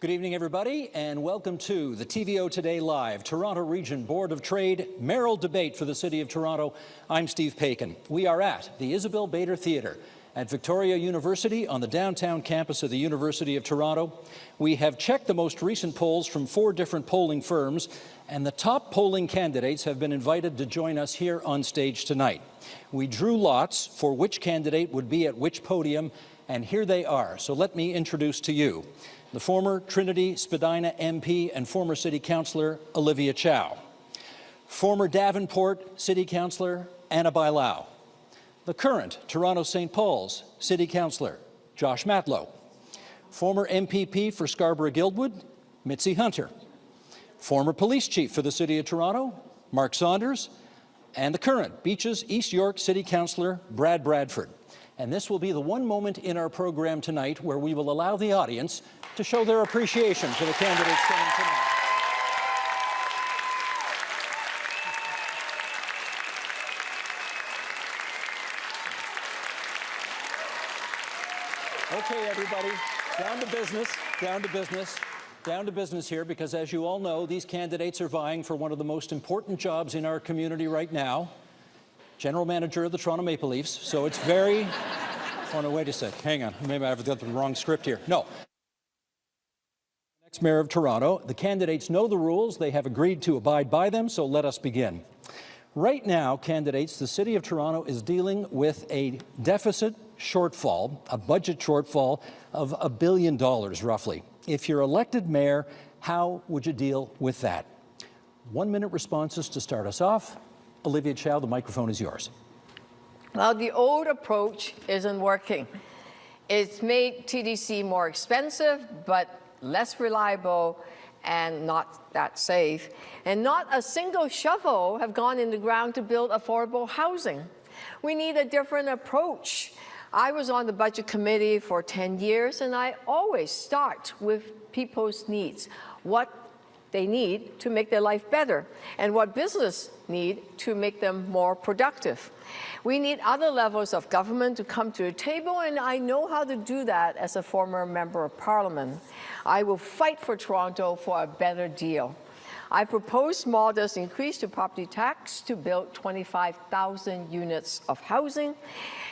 Good evening, everybody, and welcome to the TVO Today Live, Toronto Region Board of Trade Mayoral debate for the City of Toronto. I'm Steve Paikin. We are at the Isabel Bader Theatre at Victoria University on the downtown campus of the University of Toronto. We have checked the most recent polls from 4 different polling firms, and the top polling candidates have been invited to join us here on stage tonight. We drew lots for which candidate would be at which podium, and here they are. So let me introduce to you the former Trinity Spadina MP and former City Councillor Olivia Chow, former Davenport City Councillor Ana Bailão, the current Toronto St. Paul's City Councillor Josh Matlow, former MPP for Scarborough-Guildwood Mitzie Hunter, former Police Chief for the City of Toronto Mark Saunders, and the current Beaches East York City Councillor Bradford. And this will be the one moment in our program tonight where we will allow the audience to show their appreciation for the candidates standing tonight. Okay, everybody, down to business here, because as you all know, these candidates are vying for one of the most important jobs in our community right now, General Manager of the Toronto Maple Leafs. So it's very, oh no, wait a sec, hang on, maybe I've got the wrong script here. No. Next Mayor of Toronto, the candidates know the rules, they have agreed to abide by them, so let us begin. Right now, candidates, the City of Toronto is dealing with a deficit shortfall, a budget shortfall of $1 billion roughly. If you're elected mayor, how would you deal with that? 1-minute responses to start us off. Olivia Chow, the microphone is yours. Well, the old approach isn't working. It's made TDC more expensive, but less reliable and not that safe. And not a single shovel have gone in the ground to build affordable housing. We need a different approach. I was on the budget committee for 10 years, and I always start with people's needs, what they need to make their life better, and what business need to make them more productive. We need other levels of government to come to the table, and I know how to do that as a former member of parliament. I will fight for Toronto for a better deal. I propose modest increase to property tax to build 25,000 units of housing.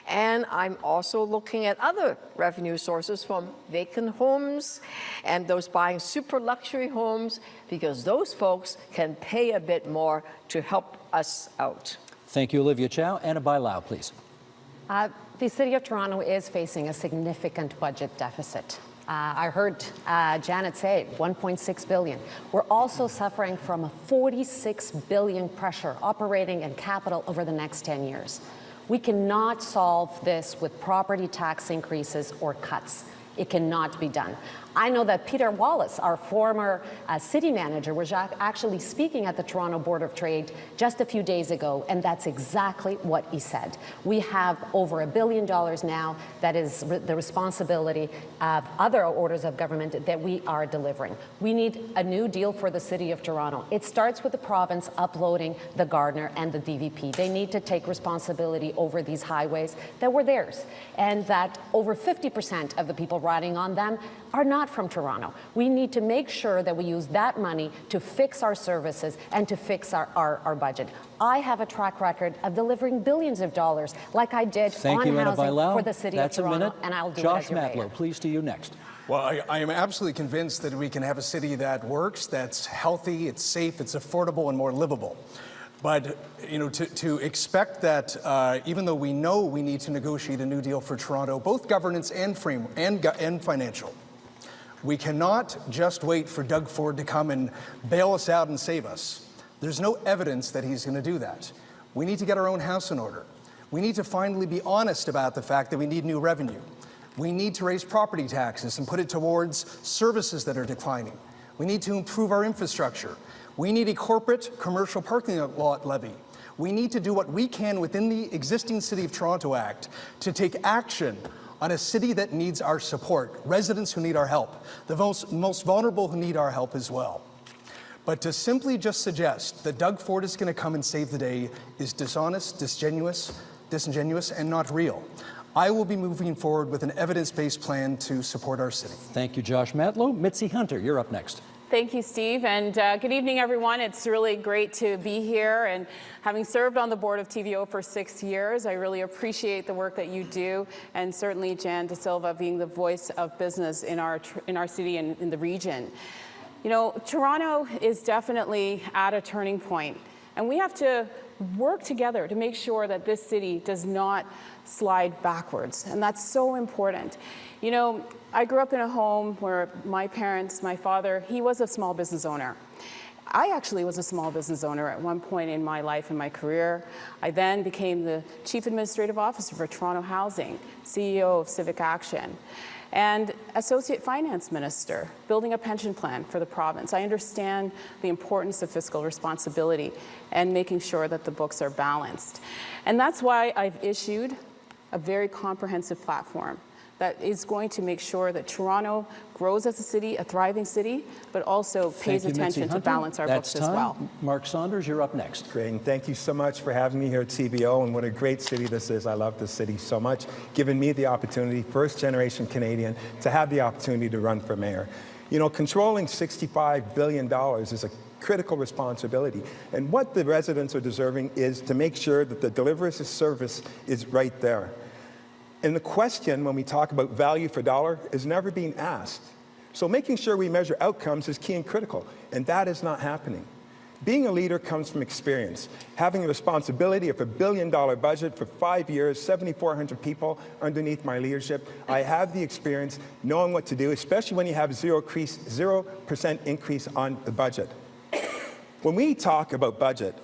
And I'm also looking at other revenue sources from vacant homes and those buying super luxury homes, because those folks can pay a bit more to help us out. Thank you, Olivia Chow. Ana Bailão, please. The City of Toronto is facing a significant budget deficit. I heard Janet say $1.6 billion. We're also suffering from a $46 billion pressure operating in capital over the next 10 years. We cannot solve this with property tax increases or cuts. It cannot be done. I know that Peter Wallace, our former city manager, was actually speaking at the Toronto Board of Trade just a few days ago, and that's exactly what he said. We have over $1 billion now that is the responsibility of other orders of government that we are delivering. We need a new deal for the City of Toronto. It starts with the province uploading the Gardner and the DVP. They need to take responsibility over these highways that were theirs, and that over 50% of the people riding on them are not from Toronto. We need to make sure that we use that money to fix our services and to fix our budget. I have a track record of delivering billions of dollars like I did on housing for the City of Toronto, and I'll do it as your mayor. Josh Matlow, please to you next. Well, I am absolutely convinced that we can have a city that works, that's healthy, it's safe, it's affordable, and more livable. But, you know, to expect that, even though we know we need to negotiate a new deal for Toronto, both governance and financial, we cannot just wait for Doug Ford to come and bail us out and save us. There's no evidence that he's going to do that. We need to get our own house in order. We need to finally be honest about the fact that we need new revenue. We need to raise property taxes and put it towards services that are declining. We need to improve our infrastructure. We need a corporate commercial parking lot levy. We need to do what we can within the existing City of Toronto Act to take action on a city that needs our support, residents who need our help, the most vulnerable who need our help as well. But to simply just suggest that Doug Ford is going to come and save the day is dishonest, disingenuous, and not real. I will be moving forward with an evidence-based plan to support our city. Thank you, Josh Matlow. Mitzie Hunter, you're up next. Thank you, Steve, and good evening, everyone. It's really great to be here, and having served on the board of TVO for 6 years, I really appreciate the work that you do, and certainly Jan De Silva being the voice of business in our city and in the region. You know, Toronto is definitely at a turning point, and we have to work together to make sure that this city does not slide backwards, and that's so important. You know, I grew up in a home where my parents, my father, he was a small business owner. I actually was a small business owner at one point in my life and my career. I then became the Chief Administrative Officer for Toronto Housing, CEO of Civic Action, and Associate Finance Minister, building a pension plan for the province. I understand the importance of fiscal responsibility and making sure that the books are balanced. And that's why I've issued a very comprehensive platform that is going to make sure that Toronto grows as a city, a thriving city, but also pays attention to balance our books as well. Mark Saunders, you're up next. Great, and thank you so much for having me here at TVO, and what a great city this is. I love this city so much, giving me the opportunity, first-generation Canadian, to have the opportunity to run for mayor. You know, controlling $65 billion is a critical responsibility, and what the residents are deserving is to make sure that the delivery of service is right there. And the question when we talk about value for dollar is never being asked. So making sure we measure outcomes is key and critical, and that is not happening. Being a leader comes from experience. Having a responsibility of a $1 billion budget for 5 years, 7,400 people underneath my leadership, I have the experience knowing what to do, especially when you have 0% increase on the budget. When we talk about budget,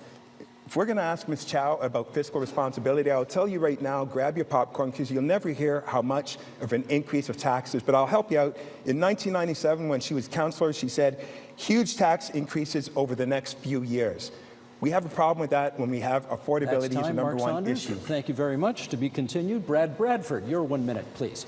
if we're going to ask Ms. Chow about fiscal responsibility, I'll tell you right now, grab your popcorn, because you'll never hear how much of an increase of taxes, but I'll help you out. In 1997, when she was councillor, she said, huge tax increases over the next few years. We have a problem with that when we have affordability as the number one issue. Thank you very much. To be continued, Bradford, your 1 minute, please.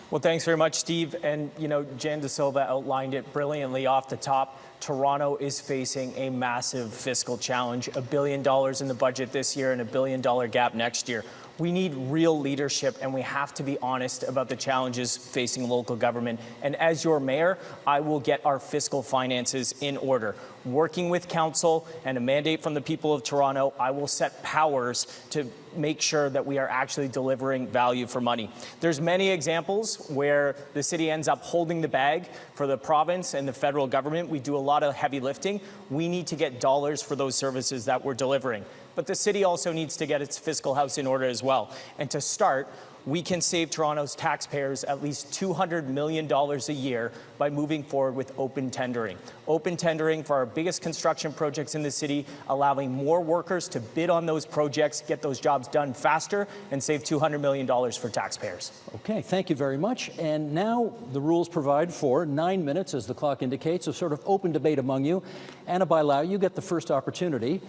Well, thanks very much, Steve. And, you know, Jan De Silva outlined it brilliantly off the top. Toronto is facing a massive fiscal challenge, $1 billion in the budget this year and $1 billion gap next year. We need real leadership, and we have to be honest about the challenges facing local government. And as your mayor, I will get our fiscal finances in order. Working with council and a mandate from the people of Toronto, I will set powers to make sure that we are actually delivering value for money. There's many examples where the city ends up holding the bag for the province and the federal government. We do a lot of heavy lifting. We need to get dollars for those services that we're delivering. But the city also needs to get its fiscal house in order as well. And to start, we can save Toronto's taxpayers at least $200 million a year by moving forward with open tendering. Open tendering for our biggest construction projects in the city, allowing more workers to bid on those projects, get those jobs done faster, and save $200 million for taxpayers. Okay, thank you very much. And now the rules provide for 9 minutes, as the clock indicates, of sort of open debate among you. Ana Bailão, you get the first opportunity.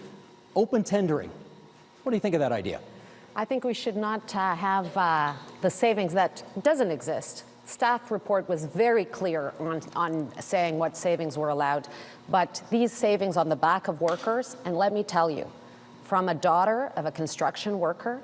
Open tendering. What do you think of that idea? I think we should not have the savings that doesn't exist. Staff report was very clear on saying what savings were allowed, but these savings on the back of workers, and let me tell you, from a daughter of a construction worker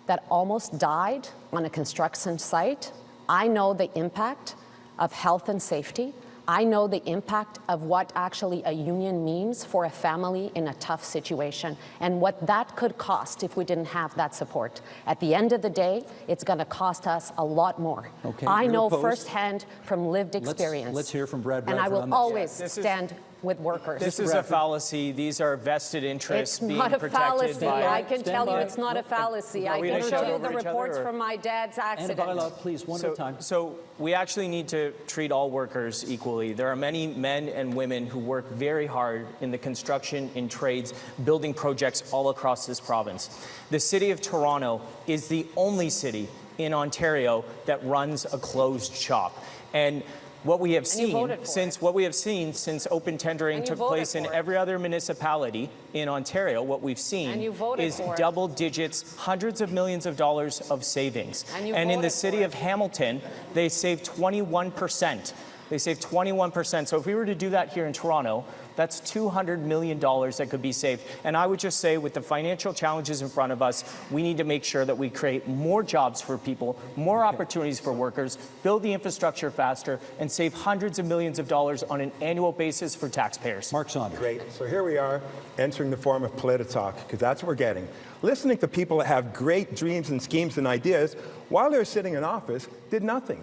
that almost died on a construction site, I know the impact of health and safety. I know the impact of what actually a union means for a family in a tough situation and what that could cost if we didn't have that support. At the end of the day, it's going to cost us a lot more. Okay, I know opposed. Firsthand from lived experience. Let's hear from Bradford. And I will always This stand with workers. This is a fallacy. These are vested interests It's being not a protected fallacy. by... I can tell you it's not a fallacy. I we gonna can shout tell you over the each other, reports or- from my dad's Ana accident. Bailão, please, one at a time. So we actually need to treat all workers equally. There are many men and women who work very hard in the construction, in trades, building projects all across this province. The city of Toronto is the only city in Ontario that runs a closed shop. And what we have seen since open tendering took place in every other municipality in Ontario, what we've seen is double digits, hundreds of millions of dollars of savings. And in the city of Hamilton, they saved 21% They save 21%. So if we were to do that here in Toronto, that's $200 million that could be saved. And I would just say, with the financial challenges in front of us, we need to make sure that we create more jobs for people, more opportunities for workers, build the infrastructure faster, and save hundreds of millions of dollars on an annual basis for taxpayers. Mark Saunders. Great. So here we are entering the form of Polititalk, because that's what we're getting. Listening to people that have great dreams and schemes and ideas while they're sitting in office did nothing.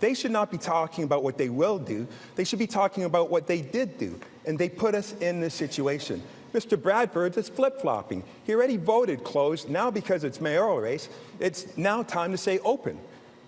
They should not be talking about what they will do. They should be talking about what they did do. And they put us in this situation. Mr. Bradford is flip-flopping. He already voted closed. Now, because it's mayoral race, it's now time to say open.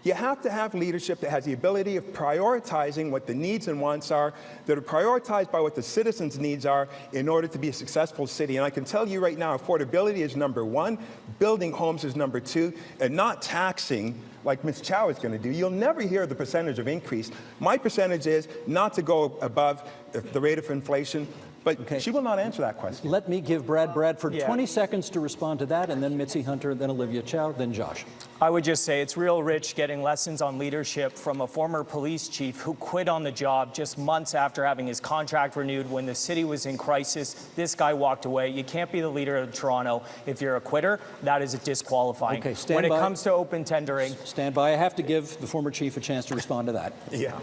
You have to have leadership that has the ability of prioritizing what the needs and wants are, that are prioritized by what the citizens' needs are in order to be a successful city. And I can tell you right now, affordability is number one, building homes is number two, and not taxing like Ms. Chow is going to do. You'll never hear the percentage of increase. My percentage is not to go above the rate of inflation, but she will not answer that question. Let me give Bradford 20 seconds to respond to that, and then Mitzie Hunter, then Olivia Chow, then Josh. I would just say it's real rich getting lessons on leadership from a former police chief who quit on the job just months after having his contract renewed when the city was in crisis. This guy walked away. You can't be the leader of Toronto if you're a quitter. That is disqualifying. Okay, stand when by. it comes to open tendering. Stand by. I have to give the former chief a chance to respond to that. Yeah.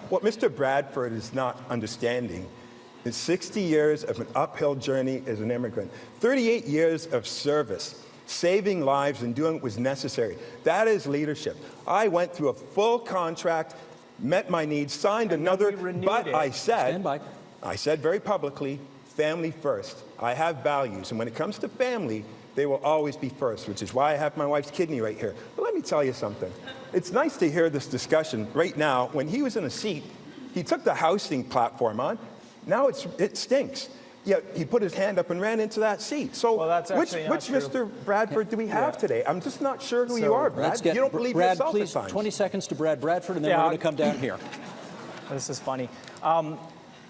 What Mr. Bradford is not understanding is 60 years of an uphill journey as an immigrant, 38 years of service, saving lives and doing what was necessary. That is leadership. I went through a full contract, met my needs, signed another, but I said very publicly, family first. I have values, and when it comes to family, they will always be first, which is why I have my wife's kidney right here. But let me tell you something. It's nice to hear this discussion right now. When he was in a seat, he took the housing platform on. Now it stinks. Yet he put his hand up and ran into that seat. So which Mr. Bradford do we have today? I'm just not sure who you are, Brad. You don't believe yourself please, at times. 20 seconds to Bradford, and then we're going to come down here. This is funny.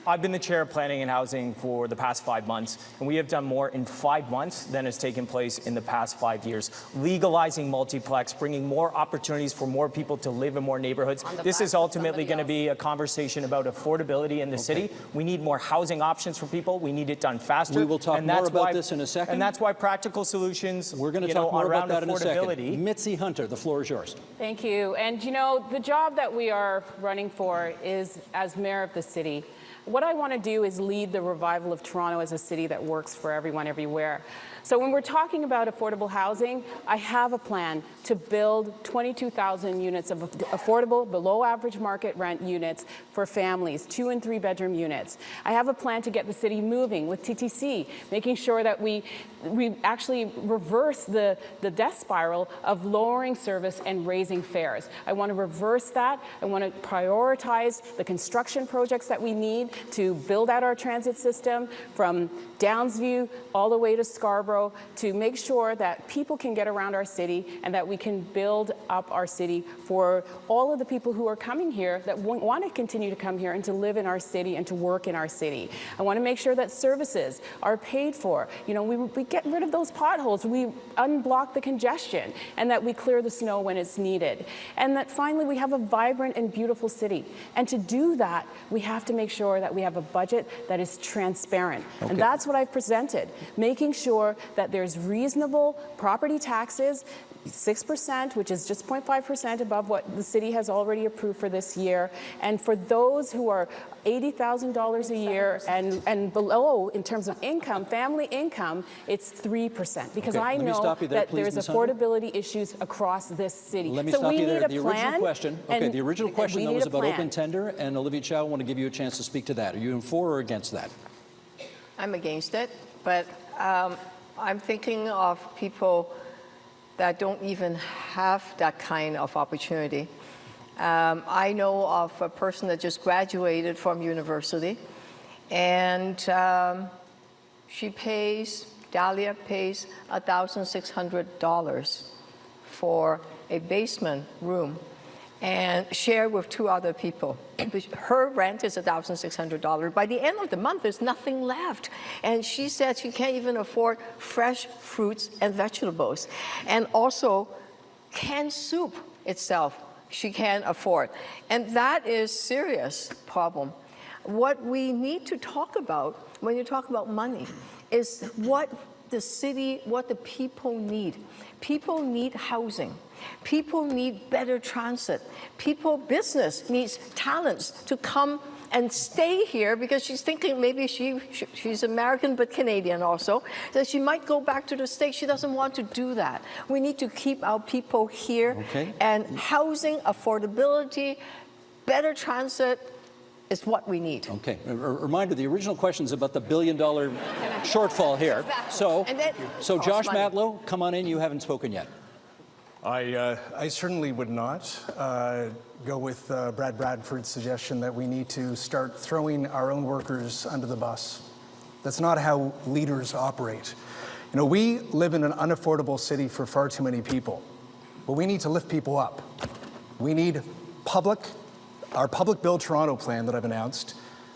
I've been the chair of planning and housing for the past 5 months, and we have done more in 5 months than has taken place in the past 5 years. Legalizing multiplex, bringing more opportunities for more people to live in more neighborhoods. This is ultimately going to be a conversation about affordability in the city. We need more housing options for people. We need it done faster. We will talk more about this in a second. And that's why practical solutions, we're going to talk more about that in a second. Mitzie Hunter, the floor is yours. Thank you. And the job that we are running for is as mayor of the city. What I want to do is lead the revival of Toronto as a city that works for everyone everywhere. So when we're talking about affordable housing, I have a plan to build 22,000 units of affordable, below average market rent units for families, 2- and 3-bedroom units. I have a plan to get the city moving with TTC, making sure that we actually reverse the death spiral of lowering service and raising fares. I want to reverse that. I want to prioritize the construction projects that we need to build out our transit system from Downsview all the way to Scarborough, to make sure that people can get around our city and that we can build up our city for all of the people who are coming here that want to continue to come here and to live in our city and to work in our city. I want to make sure that services are paid for. We get rid of those potholes, we unblock the congestion, and that we clear the snow when it's needed. And that finally we have a vibrant and beautiful city. And to do that, we have to make sure that we have a budget that is transparent. And that's what I've presented, making sure that there's reasonable property taxes, 6%, which is just 0.5% above what the city has already approved for this year. And for those who are $80,000 a year and below in terms of income, family income, it's 3%. Because I know that there's affordability issues across this city. Let me stop you there. The original question, the original question though was about open tender, and Olivia Chow, I want to give you a chance to speak to that. Are you for or against that? I'm against it, but I'm thinking of people that don't even have that kind of opportunity. I know of a person that just graduated from university, and Dahlia pays $1,600 for a basement room and share with 2 other people. Her rent is $1,600. By the end of the month, there's nothing left. And she said she can't even afford fresh fruits and vegetables. And also, canned soup itself she can't afford. And that is serious problem. What we need to talk about when you talk about money is what the city, what the people need. People need housing. People need better transit. Business needs talents to come and stay here, because she's thinking maybe she's American but Canadian also, that she might go back to the States. She doesn't want to do that. We need to keep our people here. Okay. And housing, affordability, better transit is what we need. Okay. A reminder, the original question is about the $1 billion shortfall here. So, Josh Matlow, come on in. You haven't spoken yet. I certainly would not go with Brad Bradford's suggestion that we need to start throwing our own workers under the bus. That's not how leaders operate. You know, we live in an unaffordable city for far too many people, but we need to lift people up. We need our Public Build Toronto plan that I've announced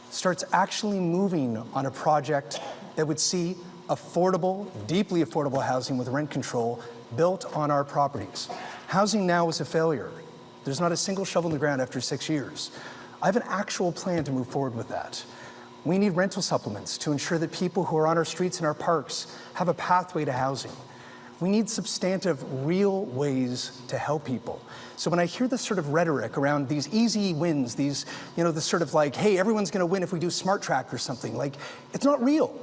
starts actually moving on a project that would see affordable, deeply affordable housing with rent control built on our properties. Housing now is a failure. There's not a single shovel in the ground after 6 years. I have an actual plan to move forward with that. We need rental supplements to ensure that people who are on our streets and our parks have a pathway to housing. We need substantive, real ways to help people. So when I hear this sort of rhetoric around these easy wins, these, this sort of like, hey, everyone's gonna win if we do Smart Track or something, like, it's not real.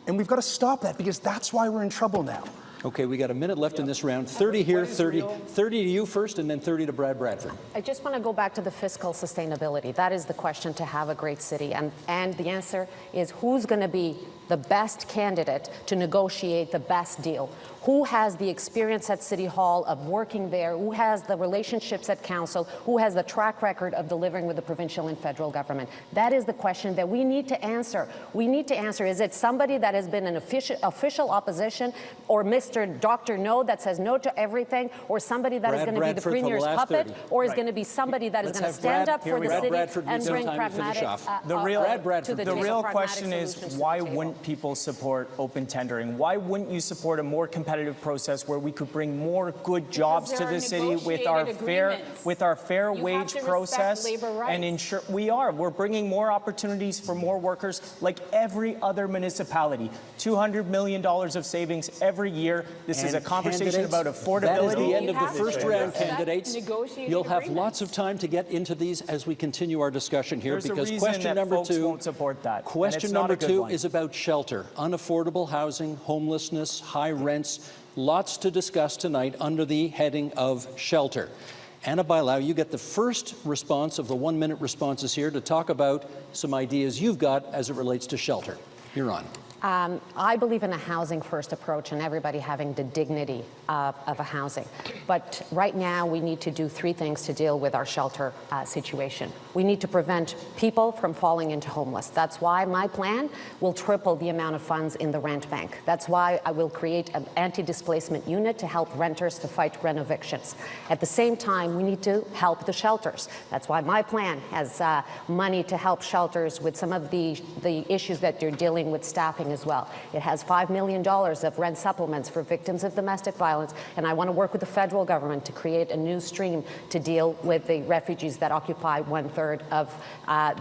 And we've got to stop that, because that's why we're in trouble now. Okay, we got a minute left in this round. 30 here, 30 to you first, and then 30 to Brad Bradford. I just want to go back to the fiscal sustainability. That is the question to have a great city. And the answer is, who's going to be the best candidate to negotiate the best deal? Who has the experience at City Hall of working there? Who has the relationships at Council? Who has the track record of delivering with the provincial and federal government? That is the question that we need to answer. We need to answer, is it somebody that has been an official opposition, or Mr. Dr. No that says no to everything, or somebody that is going to be the Premier's puppet, or is going to be somebody that is going to stand up for the city and bring pragmatic The real question is, why wouldn't people support open tendering? Why wouldn't you support a more competitive process where we could bring more good jobs to the city with our fair wage process and ensure we're bringing more opportunities for more workers, like every other municipality. $200 million of savings every year. This is a conversation about affordability. That is the end of the first round, candidates. You'll have lots of time to get into these as we continue our discussion here, because question number two won't support that. Question number two is about shelter, unaffordable housing, homelessness, high rents. Lots to discuss tonight under the heading of shelter. Ana Bailão, you get the first response of the 1-minute responses here to talk about some ideas you've got as it relates to shelter. You're on. I believe in a housing-first approach and everybody having the dignity of a housing. But right now, we need to do 3 things to deal with our shelter situation. We need to prevent people from falling into homeless. That's why my plan will triple the amount of funds in the rent bank. That's why I will create an anti-displacement unit to help renters to fight rent evictions. At the same time, we need to help the shelters. That's why my plan has money to help shelters with some of the issues that they're dealing with, staffing as well. It has $5 million of rent supplements for victims of domestic violence, and I want to work with the federal government to create a new stream to deal with the refugees that occupy 1/3 of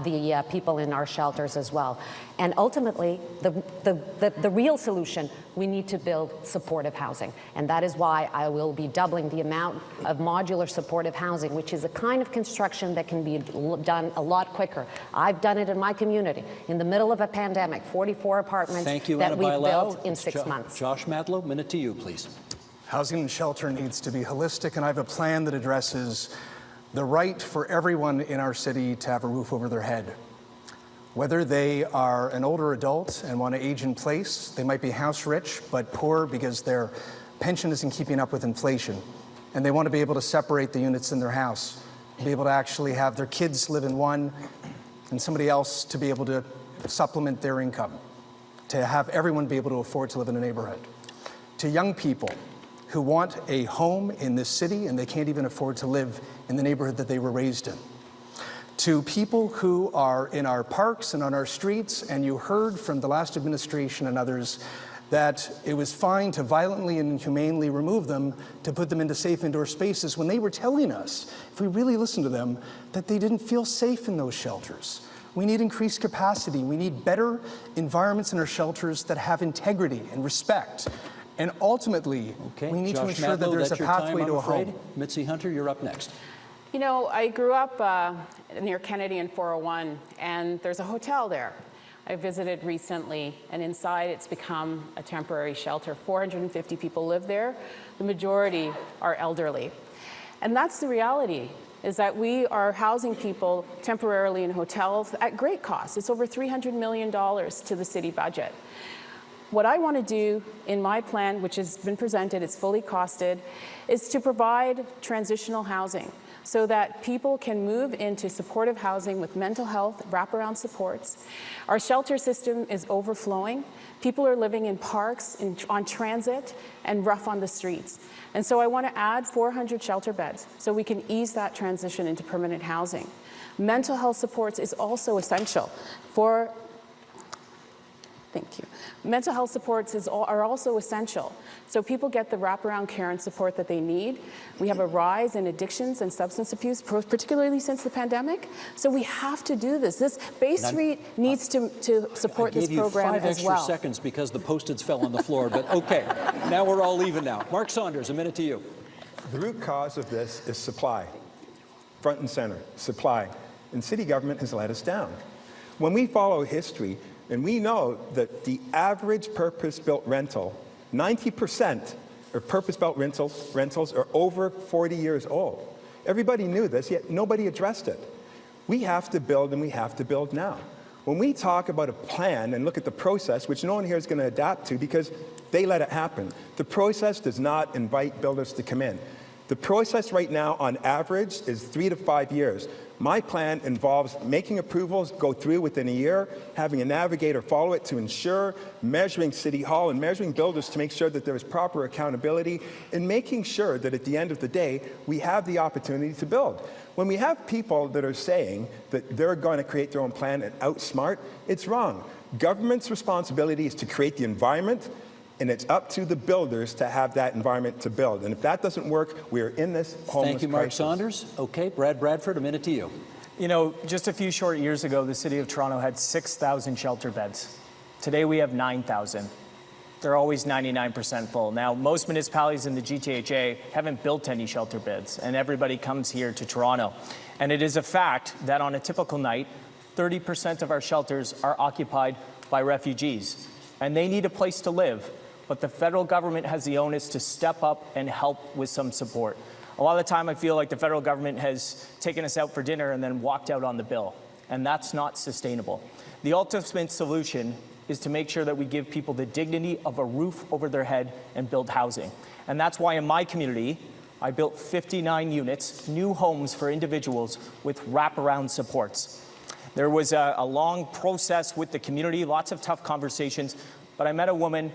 the people in our shelters as well. And ultimately, the real solution, we need to build supportive housing. And that is why I will be doubling the amount of modular supportive housing, which is a kind of construction that can be done a lot quicker. I've done it in my community. In the middle of a pandemic, 44 apartments that we've built in 6 months. Josh Matlow, minute to you, please. Housing and shelter needs to be holistic, and I have a plan that addresses the right for everyone in our city to have a roof over their head. Whether they are an older adult and want to age in place, they might be house rich but poor because their pension isn't keeping up with inflation, and they want to be able to separate the units in their house, be able to actually have their kids live in one and somebody else to be able to supplement their income, to have everyone be able to afford to live in a neighborhood. To young people who want a home in this city and they can't even afford to live in the neighborhood that they were raised in. To people who are in our parks and on our streets, and you heard from the last administration and others that it was fine to violently and inhumanely remove them to put them into safe indoor spaces when they were telling us, if we really listened to them, that they didn't feel safe in those shelters. We need increased capacity. We need better environments in our shelters that have integrity and respect. And ultimately, we need to ensure that there's a pathway to a home. Mitzie Hunter, you're up next. You know, I grew up near Kennedy and 401, and there's a hotel there. I visited recently, and inside it's become a temporary shelter. 450 people live there. The majority are elderly. And that's the reality, is that we are housing people temporarily in hotels at great cost. It's over $300 million to the city budget. What I want to do in my plan, which has been presented, it's fully costed, is to provide transitional housing so that people can move into supportive housing with mental health, wraparound supports. Our shelter system is overflowing. People are living in parks, on transit, and rough on the streets. And so I want to add 400 shelter beds so we can ease that transition into permanent housing. Mental health supports is also essential for Thank you. Mental health supports are also essential, so people get the wraparound care and support that they need. We have a rise in addictions and substance abuse, particularly since the pandemic, so we have to do this. This Bay Street needs to support this program as well. I gave you 5 extra seconds because the Post-its fell on the floor, but okay, now we're all even now. Mark Saunders, a minute to you. The root cause of this is supply. Front and center, supply. And city government has let us down. When we follow history, and we know that the average purpose-built rental, 90% of purpose-built rentals are over 40 years old. Everybody knew this, yet nobody addressed it. We have to build, and we have to build now. When we talk about a plan and look at the process, which no one here is going to adapt to because they let it happen, the process does not invite builders to come in. The process right now, on average, is 3 to 5 years. My plan involves making approvals go through within a year, having a navigator follow it to ensure, measuring City Hall and measuring builders to make sure that there is proper accountability, and making sure that at the end of the day, we have the opportunity to build. When we have people that are saying that they're going to create their own plan and outsmart, it's wrong. Government's responsibility is to create the environment, and it's up to the builders to have that environment to build. And if that doesn't work, we're in this homeless crisis. Thank you, Mark Saunders. Okay, Bradford, a minute to you. You know, just a few short years ago, the City of Toronto had 6,000 shelter beds. Today we have 9,000. They're always 99% full. Now, most municipalities in the GTHA haven't built any shelter beds, and everybody comes here to Toronto. And it is a fact that on a typical night, 30% of our shelters are occupied by refugees, and they need a place to live. But the federal government has the onus to step up and help with some support. A lot of the time I feel like the federal government has taken us out for dinner and then walked out on the bill, and that's not sustainable. The ultimate solution is to make sure that we give people the dignity of a roof over their head and build housing. And that's why in my community, I built 59 units, new homes for individuals with wraparound supports. There was a long process with the community, lots of tough conversations, but I met a woman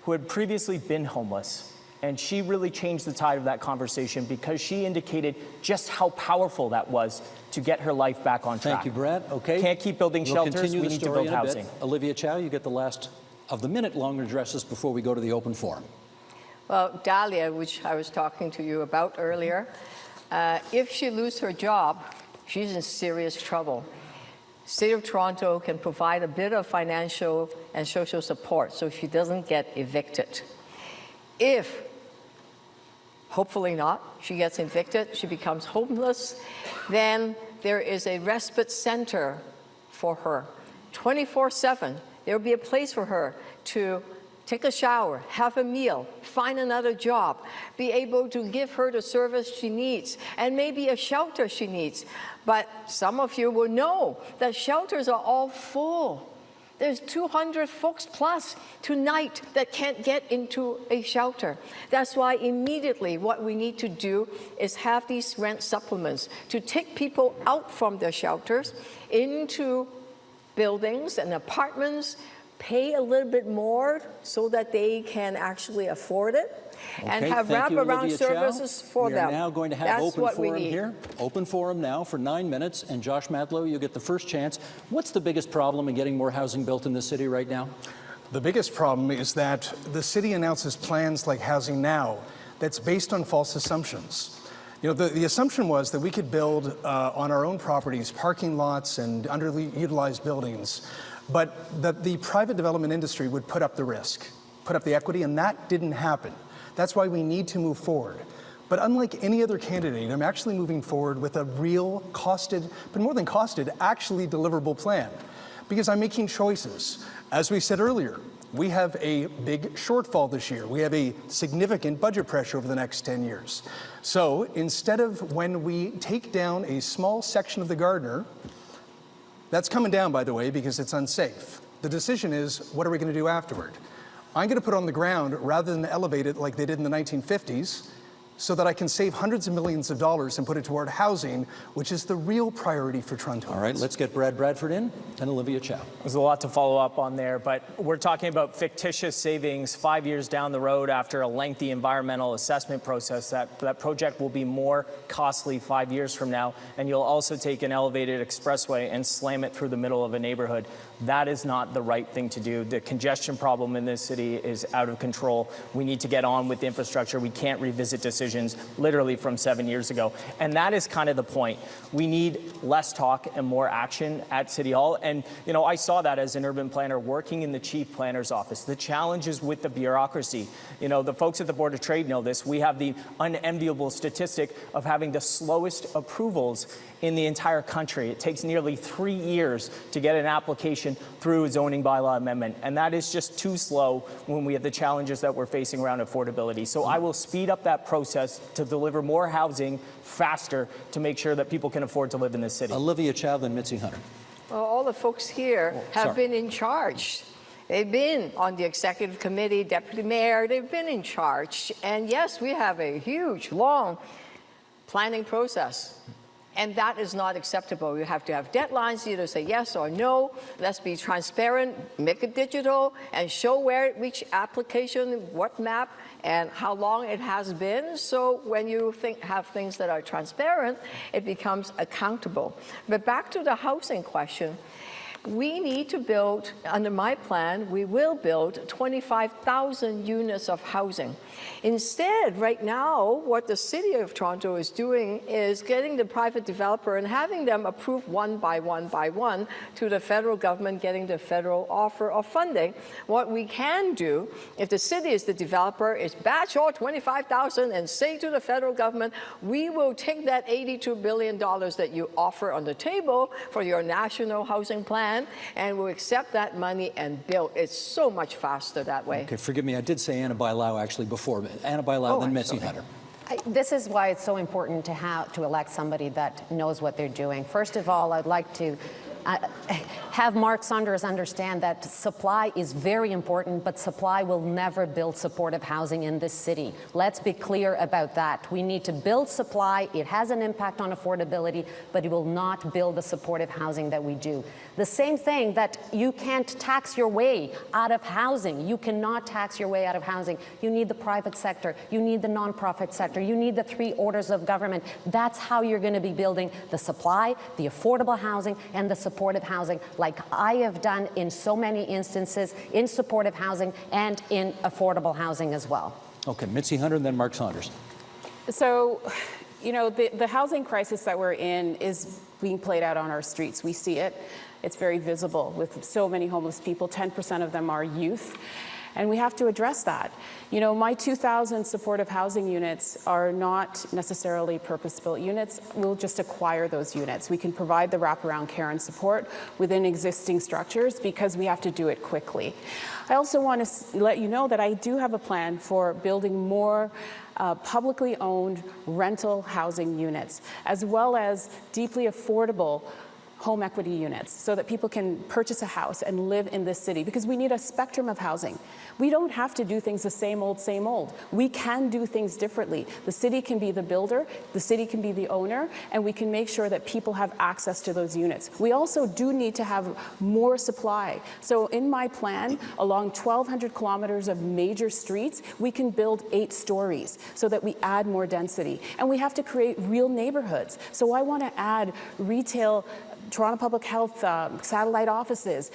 who had previously been homeless. And she really changed the tide of that conversation because she indicated just how powerful that was to get her life back on track. Thank you, Brad. Okay. Can't keep building shelters, we need to build housing. Olivia Chow, you get the last of the minute-long addresses before we go to the open forum. Well, Dahlia, which I was talking to you about earlier, if she loses her job, she's in serious trouble. City of Toronto can provide a bit of financial and social support so she doesn't get evicted. If, hopefully not, she gets evicted, she becomes homeless, then there is a respite center for her. 24/7, there will be a place for her to take a shower, have a meal, find another job, be able to give her the service she needs, and maybe a shelter she needs. But some of you will know that shelters are all full. There's 200 folks plus tonight that can't get into a shelter. That's why immediately what we need to do is have these rent supplements to take people out from their shelters into buildings and apartments, pay a little bit more so that they can actually afford it, and have wraparound services for them. We are now going to have open forum here. Open forum now for 9 minutes. And Josh Matlow, you get the first chance. What's the biggest problem in getting more housing built in the city right now? The biggest problem is that the city announces plans like Housing Now that's based on false assumptions. You know, the assumption was that we could build on our own properties parking lots and underutilized buildings, but that the private development industry would put up the risk, put up the equity, and that didn't happen. That's why we need to move forward. But unlike any other candidate, I'm actually moving forward with a real costed, but more than costed, actually deliverable plan. Because I'm making choices. As we said earlier, we have a big shortfall this year. We have a significant budget pressure over the next 10 years. So instead of when we take down a small section of the Gardiner, that's coming down, by the way, because it's unsafe. The decision is, what are we going to do afterward? I'm going to put it on the ground rather than elevate it like they did in the 1950s, so that I can save hundreds of millions of dollars and put it toward housing, which is the real priority for Torontonians. All right, let's get Bradford in and Olivia Chow. There's a lot to follow up on there, but we're talking about fictitious savings 5 years down the road after a lengthy environmental assessment process. That project will be more costly 5 years from now, and you'll also take an elevated expressway and slam it through the middle of a neighborhood. That is not the right thing to do. The congestion problem in this city is out of control. We need to get on with the infrastructure. We can't revisit decisions literally from 7 years ago. And that is kind of the point. We need less talk and more action at City Hall. And, you know, I saw that as an urban planner working in the chief planner's office. The challenges with the bureaucracy. You know, the folks at the Board of Trade know this. We have the unenviable statistic of having the slowest approvals in the entire country. It takes nearly 3 years to get an application through a zoning bylaw amendment. And that is just too slow when we have the challenges that we're facing around affordability. So I will speed up that process to deliver more housing faster to make sure that people can afford to live in this city. Olivia Chow, then Mitzie Hunter. Well, all the folks here have been in charge. They've been on the executive committee, deputy mayor, they've been in charge. And yes, we have a huge, long planning process. And that is not acceptable. You have to have deadlines, either say yes or no. Let's be transparent, make it digital, and show where which application, what map, and how long it has been. So when you have things that are transparent, it becomes accountable. But back to the housing question. We need to build, under my plan, we will build 25,000 units of housing. Instead, right now, what the City of Toronto is doing is getting the private developer and having them approve one by one to the federal government, getting the federal offer of funding. What we can do, if the city is the developer, is batch all 25,000 and say to the federal government, we will take that $82 billion that you offer on the table for your national housing plan, and we'll accept that money and build. It's so much faster that way. Okay, forgive me, I did say Ana Bailão actually before. Ana Bailão, then Mitzie Hunter. This is why it's so important to elect somebody that knows what they're doing. First of all, I'd like to have Mark Saunders understand that supply is very important, but supply will never build supportive housing in this city. Let's be clear about that. We need to build supply. It has an impact on affordability, but it will not build the supportive housing that we do. The same thing that you can't tax your way out of housing. You cannot tax your way out of housing. You need the private sector. You need the nonprofit sector. You need the three orders of government. That's how you're going to be building the supply, the affordable housing, and the supportive housing, like I have done in so many instances in supportive housing and in affordable housing as well. Okay, Mitzie Hunter and then Mark Saunders. So, you know, the housing crisis that we're in is being played out on our streets. We see it. It's very visible with so many homeless people. 10% of them are youth. And we have to address that. You know, my 2,000 supportive housing units are not necessarily purpose-built units. We'll just acquire those units. We can provide the wraparound care and support within existing structures because we have to do it quickly. I also want to let you know that I do have a plan for building more publicly owned rental housing units, as well as deeply affordable home equity units so that people can purchase a house and live in this city, because we need a spectrum of housing. We don't have to do things the same old, same old. We can do things differently. The city can be the builder, the city can be the owner, and we can make sure that people have access to those units. We also do need to have more supply. So in my plan, along 1,200 kilometers of major streets, we can build 8 stories so that we add more density. And we have to create real neighborhoods. So I want to add retail Toronto Public Health satellite offices,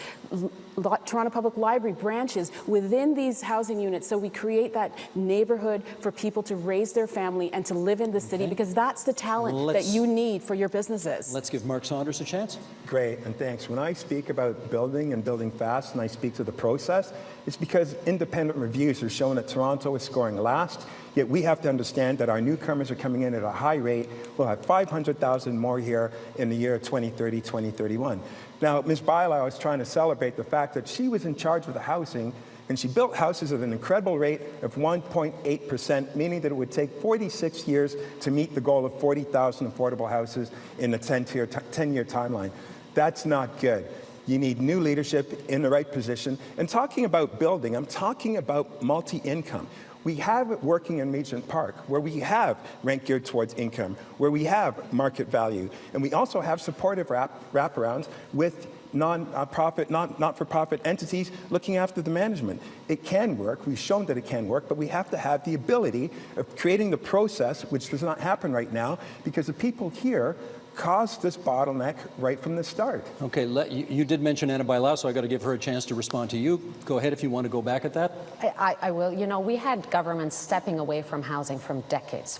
Toronto Public Library branches within these housing units, so we create that neighborhood for people to raise their family and to live in the city, because that's the talent that you need for your businesses. Let's give Mark Saunders a chance. Great, and thanks. When I speak about building and building fast, and I speak to the process, it's because independent reviews are showing that Toronto is scoring last, yet we have to understand that our newcomers are coming in at a high rate. We'll have 500,000 more here in the year 2030, 2031. Now, Ms. Bailão is trying to celebrate the fact that she was in charge of the housing, and she built houses at an incredible rate of 1.8%, meaning that it would take 46 years to meet the goal of 40,000 affordable houses in the 10-year timeline. That's not good. You need new leadership in the right position. And talking about building, I'm talking about multi-income. We have it working in Regent Park, where we have rent geared towards income, where we have market value, and we also have supportive wraparounds with not-for-profit entities looking after the management. It can work. We've shown that it can work, but we have to have the ability of creating the process, which does not happen right now, because the people here caused this bottleneck right from the start. Okay, you did mention Ana Bailão, so I got to give her a chance to respond to you. Go ahead if you want to go back at that. I will. You know, we had governments stepping away from housing from decades.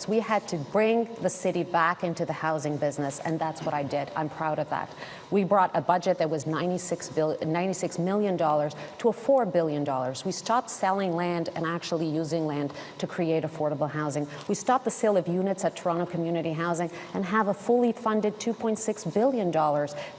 We had to bring the city back into the housing business, and that's what I did. I'm proud of that. We brought a budget that was $96 million to a $4 billion. We stopped selling land and actually using land to create affordable housing. We stopped the sale of units at Toronto Community Housing and have a fully funded $2.6 billion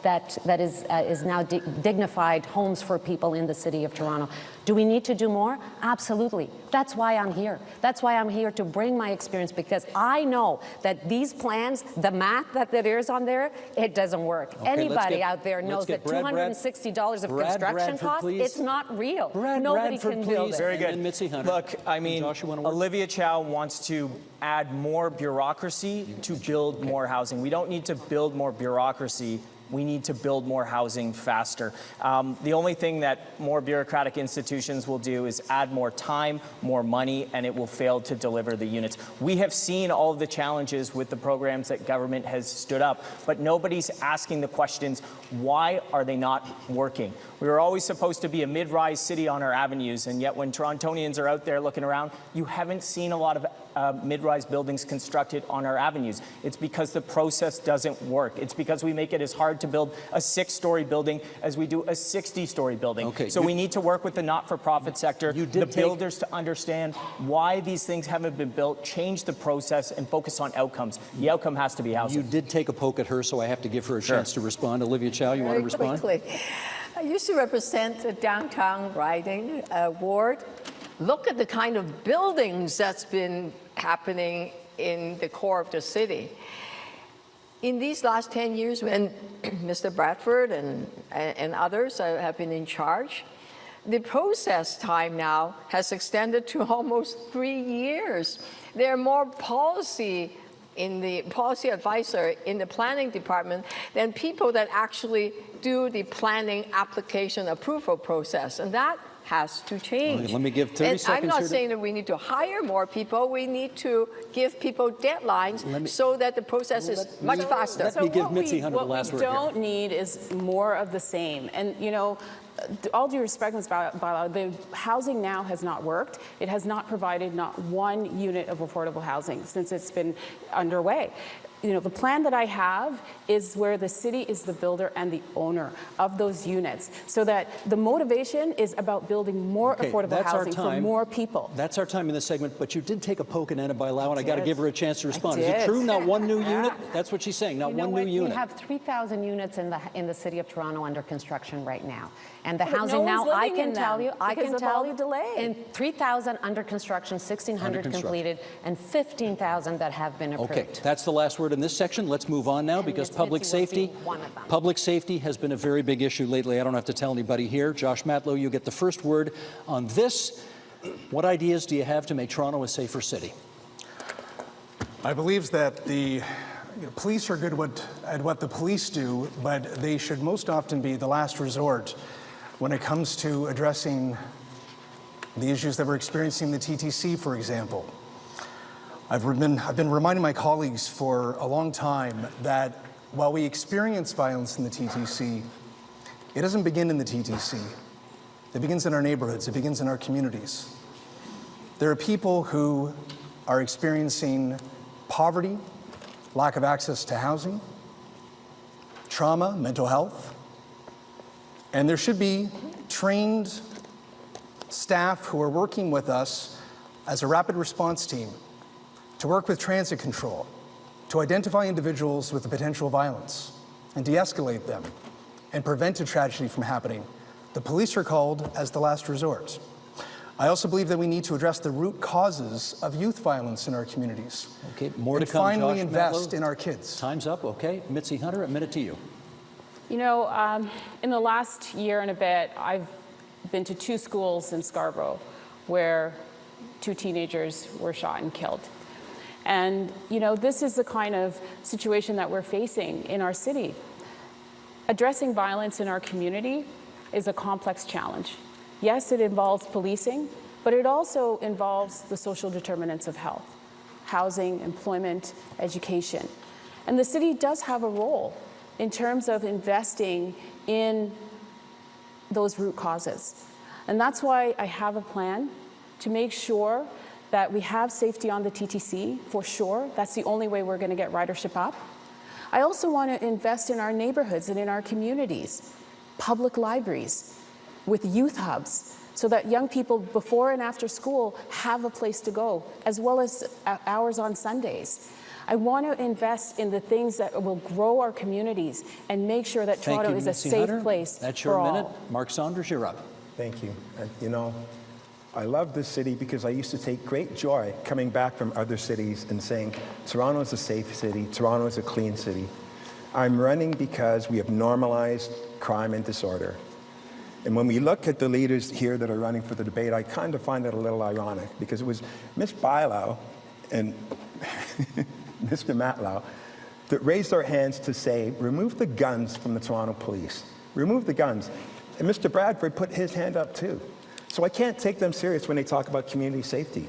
that is now dignified homes for people in the city of Toronto. Do we need to do more? Absolutely. That's why I'm here. That's why I'm here to bring my experience, because I know that these plans, the math that there is on there, it doesn't work. Okay, anybody out there knows that $260 of construction costs, it's not real. Nobody can build it. Very good. And Mitzie Hunter. Look, I mean, Josh, you want to work? Olivia Chow wants to add more bureaucracy to build more housing. We don't need to build more bureaucracy. We need to build more housing faster. The only thing that more bureaucratic institutions will do is add more time, more money, and it will fail to deliver the units. We have seen all of the challenges with the programs that government has stood up, but nobody's asking the questions, why are they not working? We were always supposed to be a mid-rise city on our avenues, and yet when Torontonians are out there looking around, you haven't seen a lot of mid-rise buildings constructed on our avenues. It's because the process doesn't work. It's because we make it as hard to build a 6-story building as we do a 60-story building. Okay, so we need to work with the not-for-profit sector, the builders, to understand why these things haven't been built, change the process, and focus on outcomes. The outcome has to be housing. You did take a poke at her, so I have to give her a chance to respond. Olivia Chow, you want to respond? Quickly. I used to represent the downtown riding ward. Look at the kind of buildings that's been happening in the core of the city. In these last 10 years, when Mr. Bradford and others have been in charge, the process time now has extended to almost 3 years. There are more policy advisor in the planning department than people that actually do the planning application approval process, and that has to change. Okay, let me give 30 seconds. I'm not here saying that we need to hire more people. We need to give people deadlines so that the process is much faster. Let me give Mitzie Hunter the last word. What we don't need is more of the same. And, you know, all due respect, Ms. Bailão, the housing now has not worked. It has not provided not one unit of affordable housing since it's been underway. You know, the plan that I have is where the city is the builder and the owner of those units, so that the motivation is about building more affordable housing for more people. That's our time in this segment, but you did take a poke at Ana Bailão, and I got to give her a chance to respond. Is did. it true? Not one new unit? That's what she's saying. Not one new unit. We have 3,000 units in the city of Toronto under construction right now. And the But housing no one's now, I living can in tell them you, I because can of tell all you, the delay. in 3,000 under construction, 1,600 completed, and 15,000 that have been approved. Okay, that's the last word in this section. Let's move on now, because Ms. public Mitzie will be safety, one of them. public safety has been a very big issue lately. I don't have to tell anybody here. Josh Matlow, you get the first word on this. What ideas do you have to make Toronto a safer city? I believe that the police are good at what the police do, but they should most often be the last resort when it comes to addressing the issues that we're experiencing in the TTC, for example. I've been reminding my colleagues for a long time that while we experience violence in the TTC, it doesn't begin in the TTC. It begins in our neighborhoods. It begins in our communities. There are people who are experiencing poverty, lack of access to housing, trauma, mental health, and there should be trained staff who are working with us as a rapid response team to work with transit control, to identify individuals with the potential violence and de-escalate them and prevent a tragedy from happening. The police are called as the last resort. I also believe that we need to address the root causes of youth violence in our communities. Okay, more to and come, finally Josh invest Matlow. in our kids. Time's up. Okay, Mitzie Hunter, a minute to you. You know, in the last year and a bit, I've been to 2 schools in Scarborough where 2 teenagers were shot and killed. And, you know, this is the kind of situation that we're facing in our city. Addressing violence in our community is a complex challenge. Yes, it involves policing, but it also involves the social determinants of health, housing, employment, education. And the city does have a role in terms of investing in those root causes. And that's why I have a plan to make sure that we have safety on the TTC, for sure. That's the only way we're going to get ridership up. I also want to invest in our neighborhoods and in our communities, public libraries, with youth hubs, so that young people before and after school have a place to go, as well as hours on Sundays. I want to invest in the things that will grow our communities and make sure that Thank Toronto you, is a Mitzie safe Hunter. place That's for your all. minute. Mark Saunders, you're up. Thank you. You know, I love this city because I used to take great joy coming back from other cities and saying, Toronto is a safe city, Toronto is a clean city. I'm running because we have normalized crime and disorder. And when we look at the leaders here that are running for the debate, I kind of find it a little ironic because it was Ms. Bailão and Mr. Matlow that raised their hands to say, remove the guns from the Toronto police. Remove the guns. And Mr. Bradford put his hand up too. So I can't take them serious when they talk about community safety.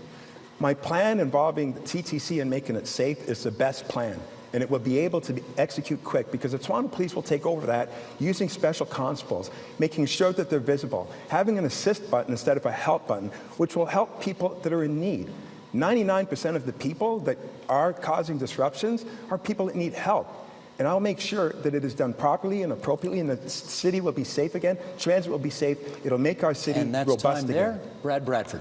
My plan involving the TTC and making it safe is the best plan. And it will be able to execute quick because the Toronto Police will take over that using special constables, making sure that they're visible, having an assist button instead of a help button, which will help people that are in need. 99% of the people that are causing disruptions are people that need help. And I'll make sure that it is done properly and appropriately and the city will be safe again, transit will be safe, it'll make our city And that's robust time again. there. Bradford.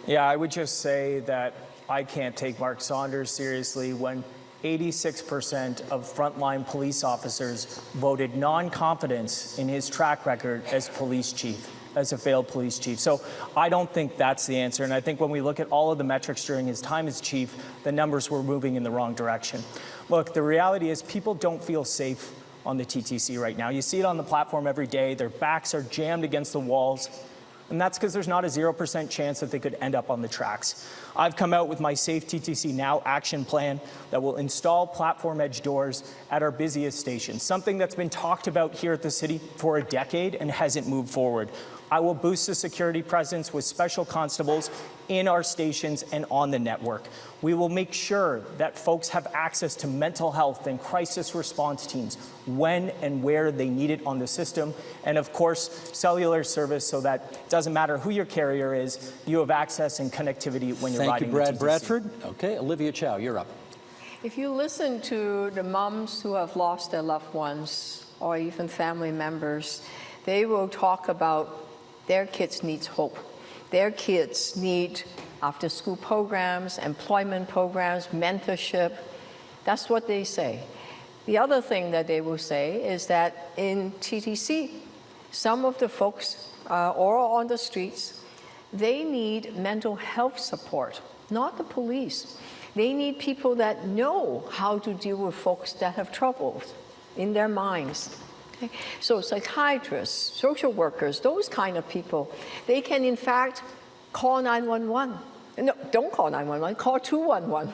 Yeah, I would just say that I can't take Mark Saunders seriously when 86% of frontline police officers voted non-confidence in his track record as police chief, as a failed police chief. So I don't think that's the answer. And I think when we look at all of the metrics during his time as chief, the numbers were moving in the wrong direction. Look, the reality is people don't feel safe on the TTC right now. You see it on the platform every day. Their backs are jammed against the walls. And that's because there's not a 0% chance that they could end up on the tracks. I've come out with my Safe TTC Now action plan that will install platform edge doors at our busiest stations, something that's been talked about here at the city for a decade and hasn't moved forward. I will boost the security presence with special constables in our stations and on the network. We will make sure that folks have access to mental health and crisis response teams when and where they need it on the system. And of course, cellular service so that it doesn't matter who your carrier is, you have access and connectivity when you're riding the TTC. Thank you, Bradford. Okay, Olivia Chow, you're up. If you listen to the moms who have lost their loved ones or even family members, they will talk about their kids need hope. Their kids need after-school programs, employment programs, mentorship. That's what they say. The other thing that they will say is that in TTC, some of the folks or on the streets, they need mental health support, not the police. They need people that know how to deal with folks that have trouble in their minds. Okay? So psychiatrists, social workers, those kind of people, they can in fact call 911 No, don't call 911, call 211.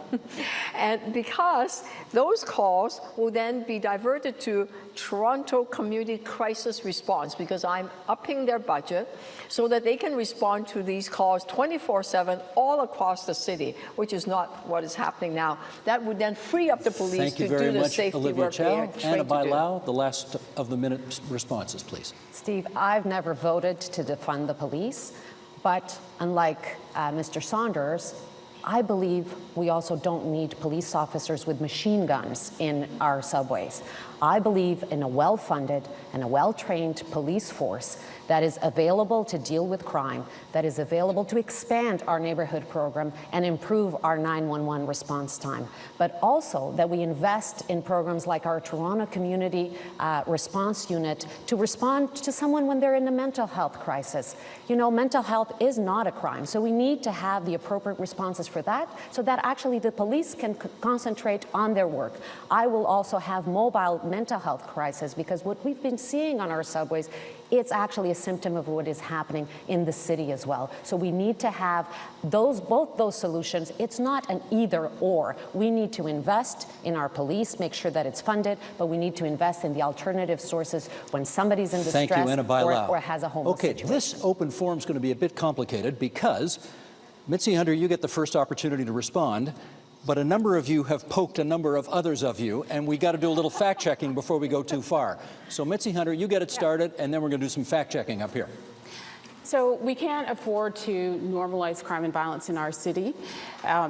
And because those calls will then be diverted to Toronto Community Crisis Response, because I'm upping their budget so that they can respond to these calls 24/7 all across the city, which is not what is happening now. That would then free up the police Thank you to very do the much, safety Olivia work they are Chow. trained Ana to do. Bailão, the last of the minute responses, please. Steve, I've never voted to defund the police, but unlike Mr. Saunders, I believe we also don't need police officers with machine guns in our subways. I believe in a well-funded and a well-trained police force that is available to deal with crime, that is available to expand our neighborhood program and improve our 911 response time, but also that we invest in programs like our Toronto Community Response Unit to respond to someone when they're in a mental health crisis. You know, mental health is not a crime, so we need to have the appropriate responses for that so that actually the police can concentrate on their work. I will also have mobile mental health crisis, because what we've been seeing on our subways, it's actually a symptom of what is happening in the city as well. So we need to have both those solutions. It's not an either or. We need to invest in our police, make sure that it's funded, but we need to invest in the alternative sources when somebody's in distress. Thank you, Ana Bailão. or has a homeless situation. This open forum is going to be a bit complicated because, Mitzie Hunter, you get the first opportunity to respond, but a number of you have poked a number of others of you, and we got to do a little fact-checking before we go too far. So Mitzie Hunter, you get it started, and then we're going to do some fact-checking up here. So we can't afford to normalize crime and violence in our city.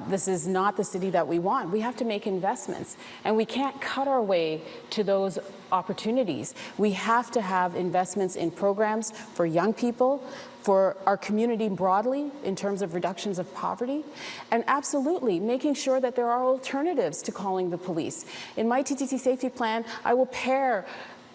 This is not the city that we want. We have to make investments, and we can't cut our way to those opportunities. We have to have investments in programs for young people, for our community broadly in terms of reductions of poverty, and absolutely making sure that there are alternatives to calling the police. In my TTC safety plan, I will pair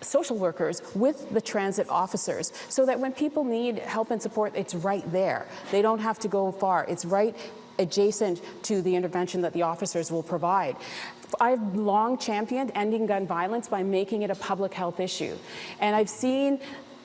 social workers with the transit officers so that when people need help and support, it's right there. They don't have to go far. It's right adjacent to the intervention that the officers will provide. I've long championed ending gun violence by making it a public health issue. And I've seen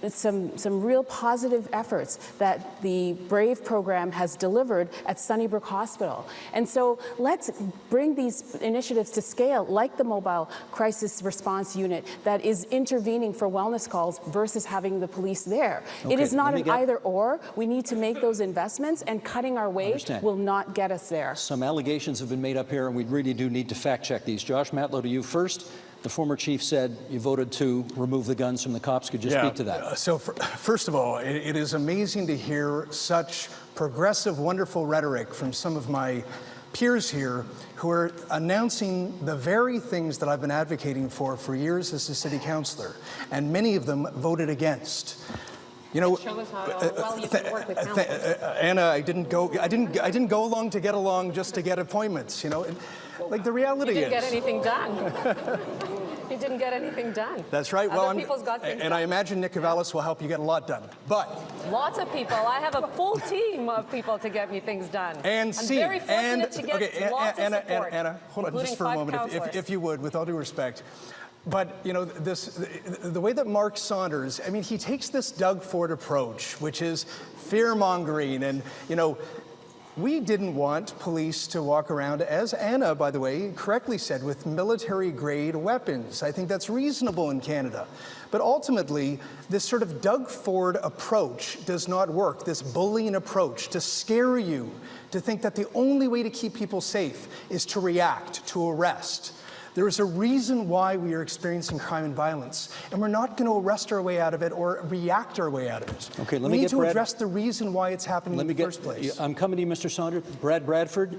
some real positive efforts that the BRAVE program has delivered at Sunnybrook Hospital. And so let's bring these initiatives to scale, like the Mobile Crisis Response Unit that is intervening for wellness calls versus having the police there. Okay, it is not an either or. We need to make those investments, and cutting our way will not get us there. Some allegations have been made up here, and we really do need to fact check these. Josh Matlow, to you first. The former chief said you voted to remove the guns from the cops. Could you speak to that? So first of all, it is amazing to hear such progressive, wonderful rhetoric from some of my peers here who are announcing the very things that I've been advocating for years as a city councillor, and many of them voted against. You know, show us how well you can work with councillors. Anna, I didn't go along to get along just to get appointments. You know, like the reality is. You didn't get anything done. You didn't get anything done. That's right. Other people's got things and done. I imagine Nick Cavalis will help you get a lot done. But lots of people. I have a full team of people to get me things done. And I'm see, very fortunate to get lots of support. Anna, hold on just for a moment, if you would, with all due respect. But, you know, the way that Mark Saunders, I mean, he takes this Doug Ford approach, which is fear-mongering. And, you know, we didn't want police to walk around, as Anna, by the way, correctly said, with military-grade weapons. I think that's reasonable in Canada. But ultimately, this sort of Doug Ford approach does not work, this bullying approach to scare you, to think that the only way to keep people safe is to react, to arrest. There is a reason why we are experiencing crime and violence, and we're not going to arrest our way out of it or react our way out of it. Okay, we need to address the reason why it's happening in the first place. I'm coming to you, Mr. Saunders. Bradford,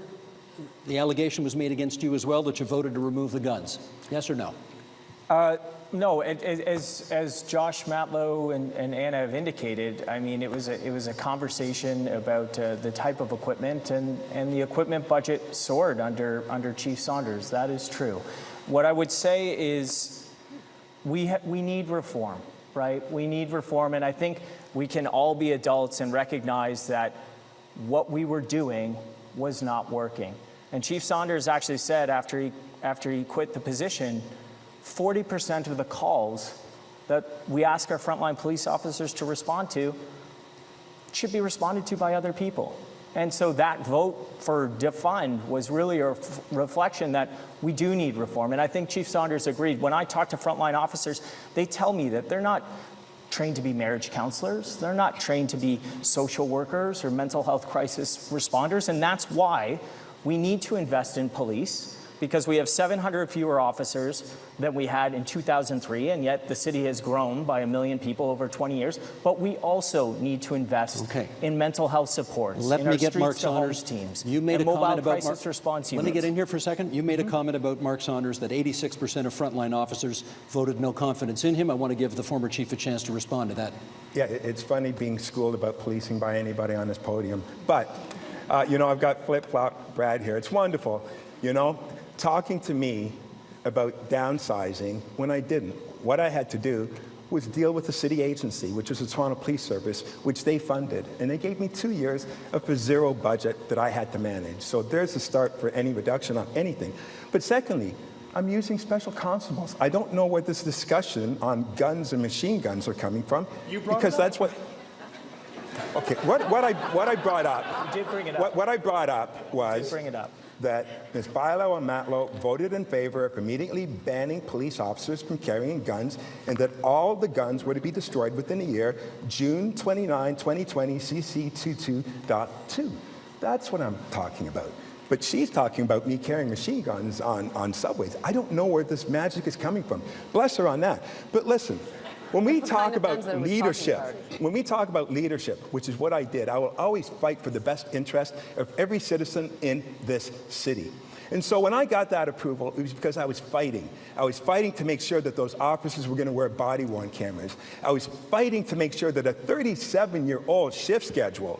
the allegation was made against you as well that you voted to remove the guns. Yes or no? No, as Josh Matlow and Anna have indicated, I mean, it was a conversation about the type of equipment, and the equipment budget soared under Chief Saunders. That is true. What I would say is we need reform, right? We need reform, and I think we can all be adults and recognize that what we were doing was not working. And Chief Saunders actually said after he quit the position, 40% of the calls that we ask our frontline police officers to respond to should be responded to by other people. And so that vote for defund was really a reflection that we do need reform. And I think Chief Saunders agreed. When I talk to frontline officers, they tell me that they're not trained to be marriage counselors. They're not trained to be social workers or mental health crisis responders. And that's why we need to invest in police, because we have 700 fewer officers than we had in 2003, and yet the city has grown by 1 million people over 20 years. But we also need to invest in mental health supports, Let in me our get Mark streets to homes Saunders. teams, You made and a mobile comment about crisis response Let units. me get in here for a second. You made a comment about Mark Saunders that 86% of frontline officers voted no confidence in him. I want to give the former chief a chance to respond to that. Yeah, it's funny being schooled about policing by anybody on this podium. But, you know, I've got flip-flop Brad here. It's wonderful, you know, talking to me about downsizing when I didn't. What I had to do was deal with the city agency, which was the Toronto Police Service, which they funded. And they gave me 2 years of a zero budget that I had to manage. So there's a start for any reduction on anything. But secondly, I'm using special constables. I don't know where this discussion on guns and machine guns are coming from. Because that's what... Okay, what I brought up... You did bring it up. What I brought up was... Bring it up. That Ms. Bailão and Matlow voted in favor of immediately banning police officers from carrying guns, and that all the guns were to be destroyed within a year, June 29, 2020, CC 22.2. That's what I'm talking about. But she's talking about me carrying machine guns on subways. I don't know where this magic is coming from. Bless her on that. But listen, when we talk about leadership, which is what I did, I will always fight for the best interest of every citizen in this city. And so when I got that approval, it was because I was fighting. I was fighting to make sure that those officers were going to wear body-worn cameras. I was fighting to make sure that a 37-year-old shift schedule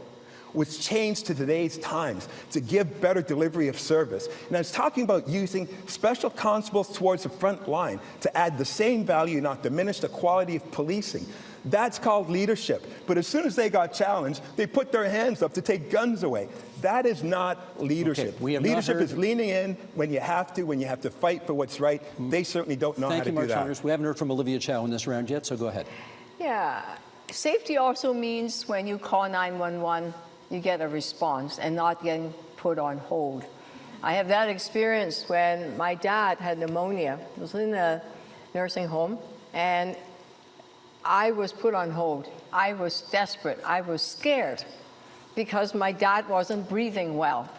was changed to today's times to give better delivery of service. And I was talking about using special constables towards the front line to add the same value, not diminish the quality of policing. That's called leadership. But as soon as they got challenged, they put their hands up to take guns away. That is not leadership. Okay, leadership is leaning in when you have to fight for what's right. They certainly don't know how to do that. Thank you, Mark Saunders. We haven't heard from Olivia Chow in this round yet, so go ahead. Yeah, safety also means when you call 911, you get a response and not getting put on hold. I have that experience when my dad had pneumonia. He was in a nursing home, and I was put on hold. I was desperate. I was scared because my dad wasn't breathing well.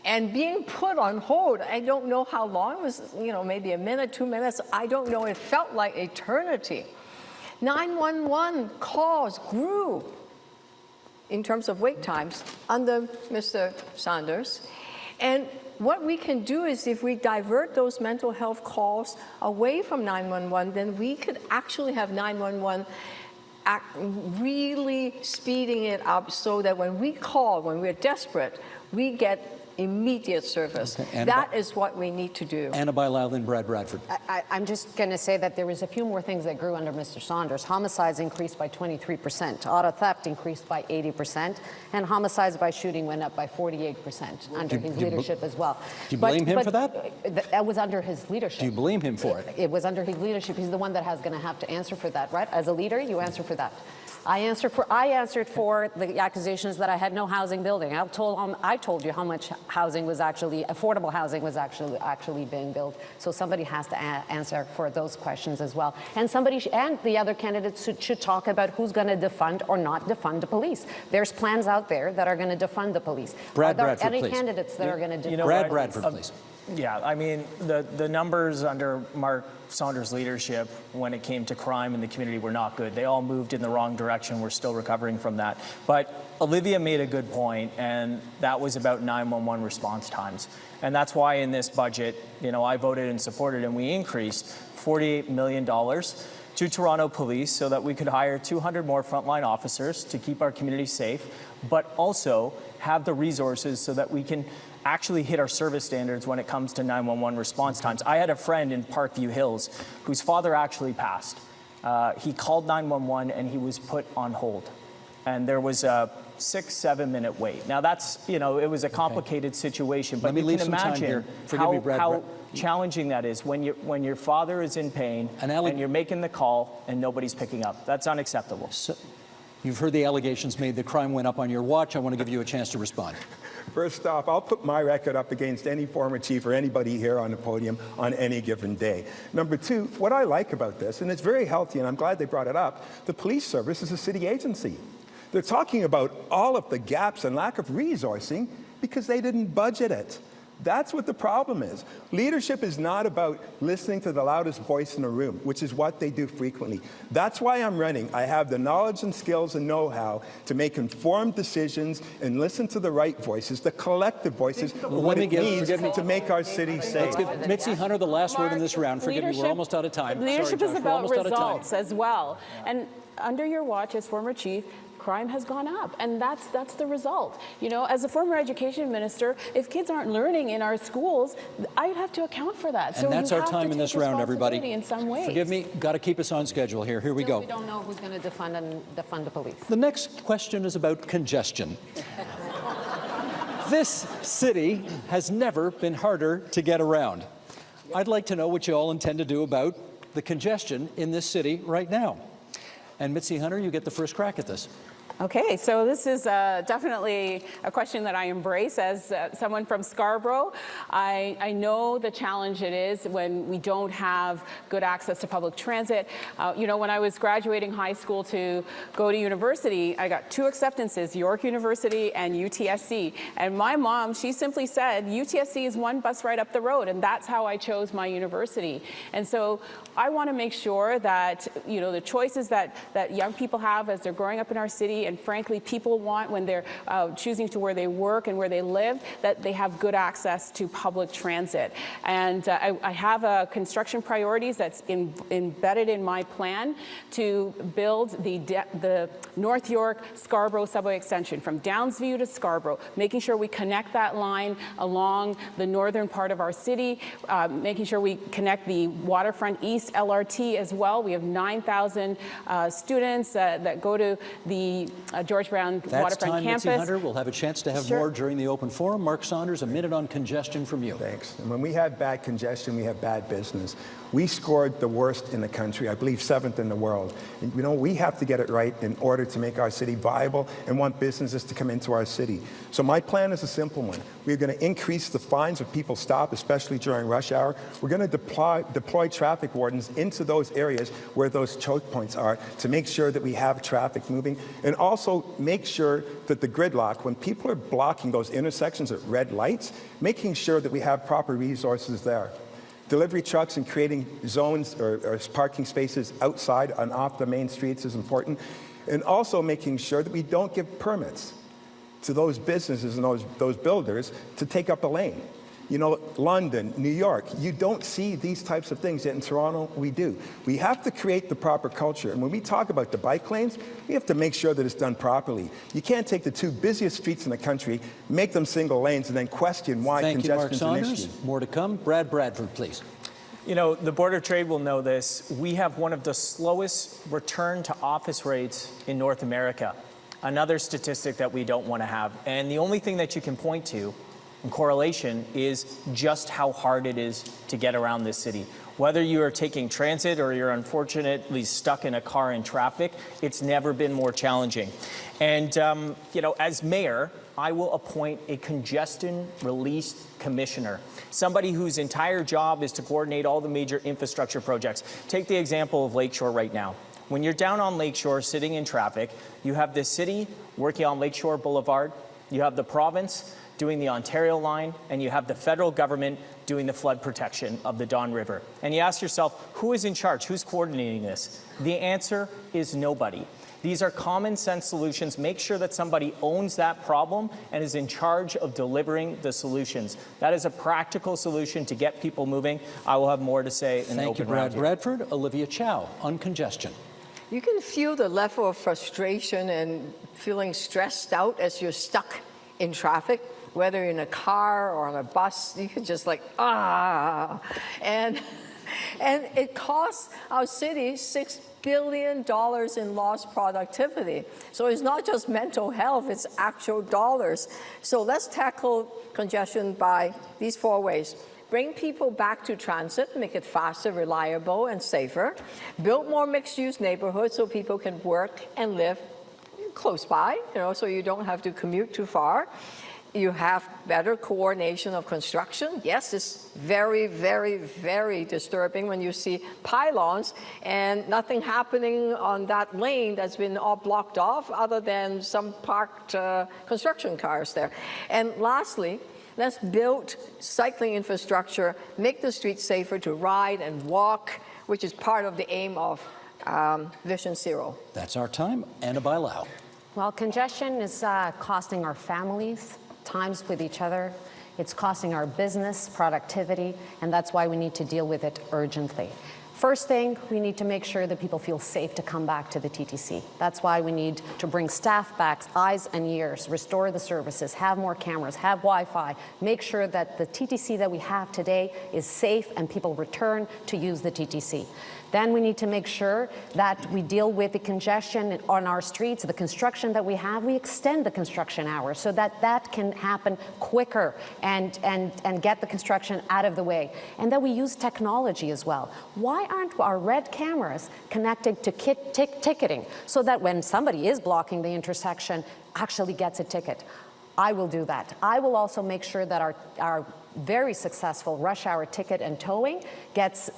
And being put on hold, I don't know how long, it was, you know, maybe a minute, 2 minutes. I don't know. It felt like eternity. 911 calls grew in terms of wait times under Mr. Saunders. And what we can do is if we divert those mental health calls away from 911, then we could actually have 911 really speeding it up so that when we call, when we're desperate, we get immediate service. Okay. That is what we need to do. Ana Bailão and Bradford. I'm just going to say that there was a few more things that grew under Mr. Saunders. Homicides increased by 23%, auto theft increased by 80%, and homicides by shooting went up by 48% under his leadership as well. Do you blame him for that? That was under his leadership. Do you blame him for it? It was under his leadership. He's the one that has going to have to answer for that, right? As a leader, you answer for that. I answered for the accusations that I had no housing building. I told you how much housing was actually, affordable housing was actually being built. So somebody has to answer for those questions as well. And and the other candidates should talk about who's going to defund or not defund the police. There's plans out there that are going to defund the police. Are there Bradford, any please. candidates that are going to defund? You know Bradford, please. Yeah, I mean, the numbers under Mark Saunders' leadership when it came to crime in the community were not good. They all moved in the wrong direction. We're still recovering from that. But Olivia made a good point, and that was about 911 response times. And that's why in this budget, you know, I voted and supported, and we increased $48 million to Toronto Police so that we could hire 200 more frontline officers to keep our community safe, but also have the resources so that we can actually hit our service standards when it comes to 911 response times. I had a friend in Parkview Hills whose father actually passed. He called 911 and he was put on hold. And there was a 6-7 minute wait. Now that's, you know, it was a complicated situation, but you can imagine how challenging that is when your father is in pain and you're making the call and nobody's picking up. That's unacceptable. You've heard the allegations made that crime went up on your watch. I want to give you a chance to respond. First off, I'll put my record up against any former chief or anybody here on the podium on any given day. Number two, what I like about this, and it's very healthy, and I'm glad they brought it up, the police service is a city agency. They're talking about all of the gaps and lack of resourcing because they didn't budget it. That's what the problem is. Leadership is not about listening to the loudest voice in the room, which is what they do frequently. That's why I'm running. I have the knowledge and skills and know-how to make informed decisions and listen to the right voices, the collective voices, what it needs to make our city safe. Let's give Mitzie Hunter the last word in this round. Forgive me, we're almost out of time. Leadership Sorry, is Josh, about results as well. And under your watch as former chief, crime has gone up, and that's the result. You know, as a former education minister, if kids aren't learning in our schools, I'd have to account for that. And that's our time in this round, everybody. In some ways. Forgive me, got to keep us on schedule here. Here we go. We don't know who's going to defund the police. The next question is about congestion. This city has never been harder to get around. I'd like to know what you all intend to do about the congestion in this city right now. And Mitzie Hunter, you get the first crack at this. Okay, so this is definitely a question that I embrace as someone from Scarborough. I know the challenge it is when we don't have good access to public transit. You know, when I was graduating high school to go to university, I got 2 acceptances, York University and UTSC. And my mom, she simply said, UTSC is 1 bus ride up the road, and that's how I chose my university. And so I want to make sure that, you know, the choices that young people have as they're growing up in our city, and frankly people want when they're choosing to where they work and where they live, that they have good access to public transit. And I have construction priorities that's embedded in my plan to build the North York Scarborough subway extension from Downsview to Scarborough, making sure we connect that line along the northern part of our city, making sure we connect the waterfront east LRT as well. We have 9,000 students that go to the George Brown Waterfront Campus. Mitzie Hunter, we'll have a chance to have more during the open forum. Mark Saunders, a minute on congestion from you. Thanks. And when we have bad congestion, we have bad business. We scored the worst in the country, I believe 7th in the world. And, you know, we have to get it right in order to make our city viable and want businesses to come into our city. So my plan is a simple one. We're going to increase the fines if people stop, especially during rush hour. We're going to deploy traffic wardens into those areas where those choke points are to make sure that we have traffic moving, and also make sure that the gridlock, when people are blocking those intersections at red lights, making sure that we have proper resources there. Delivery trucks and creating zones or parking spaces outside and off the main streets is important. And also making sure that we don't give permits to those businesses and those builders to take up a lane. You know, London, New York, you don't see these types of things, yet in Toronto, we do. We have to create the proper culture. And when we talk about the bike lanes, we have to make sure that it's done properly. You can't take the 2 busiest streets in the country, make them single lanes, and then question why congestion is an issue. Thank you, Mark Saunders. More to come. Bradford, please. You know, the Board of Trade will know this. We have one of the slowest return to office rates in North America. Another statistic that we don't want to have. And the only thing that you can point to in correlation is just how hard it is to get around this city. Whether you are taking transit or you're unfortunately stuck in a car in traffic, it's never been more challenging. And, you know, as mayor, I will appoint a congestion release commissioner, somebody whose entire job is to coordinate all the major infrastructure projects. Take the example of Lakeshore right now. When you're down on Lakeshore sitting in traffic, you have the city working on Lakeshore Boulevard, you have the province doing the Ontario line, and you have the federal government doing the flood protection of the Don River. And you ask yourself, who is in charge? Who's coordinating this? The answer is nobody. These are common sense solutions. Make sure that somebody owns that problem and is in charge of delivering the solutions. That is a practical solution to get people moving. I will have more to say in the open round. Thank you, Bradford. Olivia Chow on congestion. You can feel the level of frustration and feeling stressed out as you're stuck in traffic, whether you're in a car or on a bus. You can just like, and it costs our city $6 billion in lost productivity. So it's not just mental health, it's actual dollars. So let's tackle congestion by these 4 ways. Bring people back to transit, make it faster, reliable, and safer. Build more mixed-use neighborhoods so people can work and live close by, so you don't have to commute too far. You have better coordination of construction. Yes, it's very, very, very disturbing when you see pylons and nothing happening on that lane that's been all blocked off other than some parked construction cars there. And lastly, let's build cycling infrastructure, make the streets safer to ride and walk, which is part of the aim of Vision Zero. That's our time. Ana Bailão. Well, congestion is costing our families times with each other. It's costing our business productivity, and that's why we need to deal with it urgently. First thing, we need to make sure that people feel safe to come back to the TTC. That's why we need to bring staff back, eyes and ears, restore the services, have more cameras, have Wi-Fi, make sure that the TTC that we have today is safe and people return to use the TTC. Then we need to make sure that we deal with the congestion on our streets, the construction that we have. We extend the construction hours so that that can happen quicker and get the construction out of the way. And that we use technology as well. Why aren't our red cameras connected to ticketing so that when somebody is blocking the intersection, actually gets a ticket? I will do that. I will also make sure that our very successful rush hour ticket and towing gets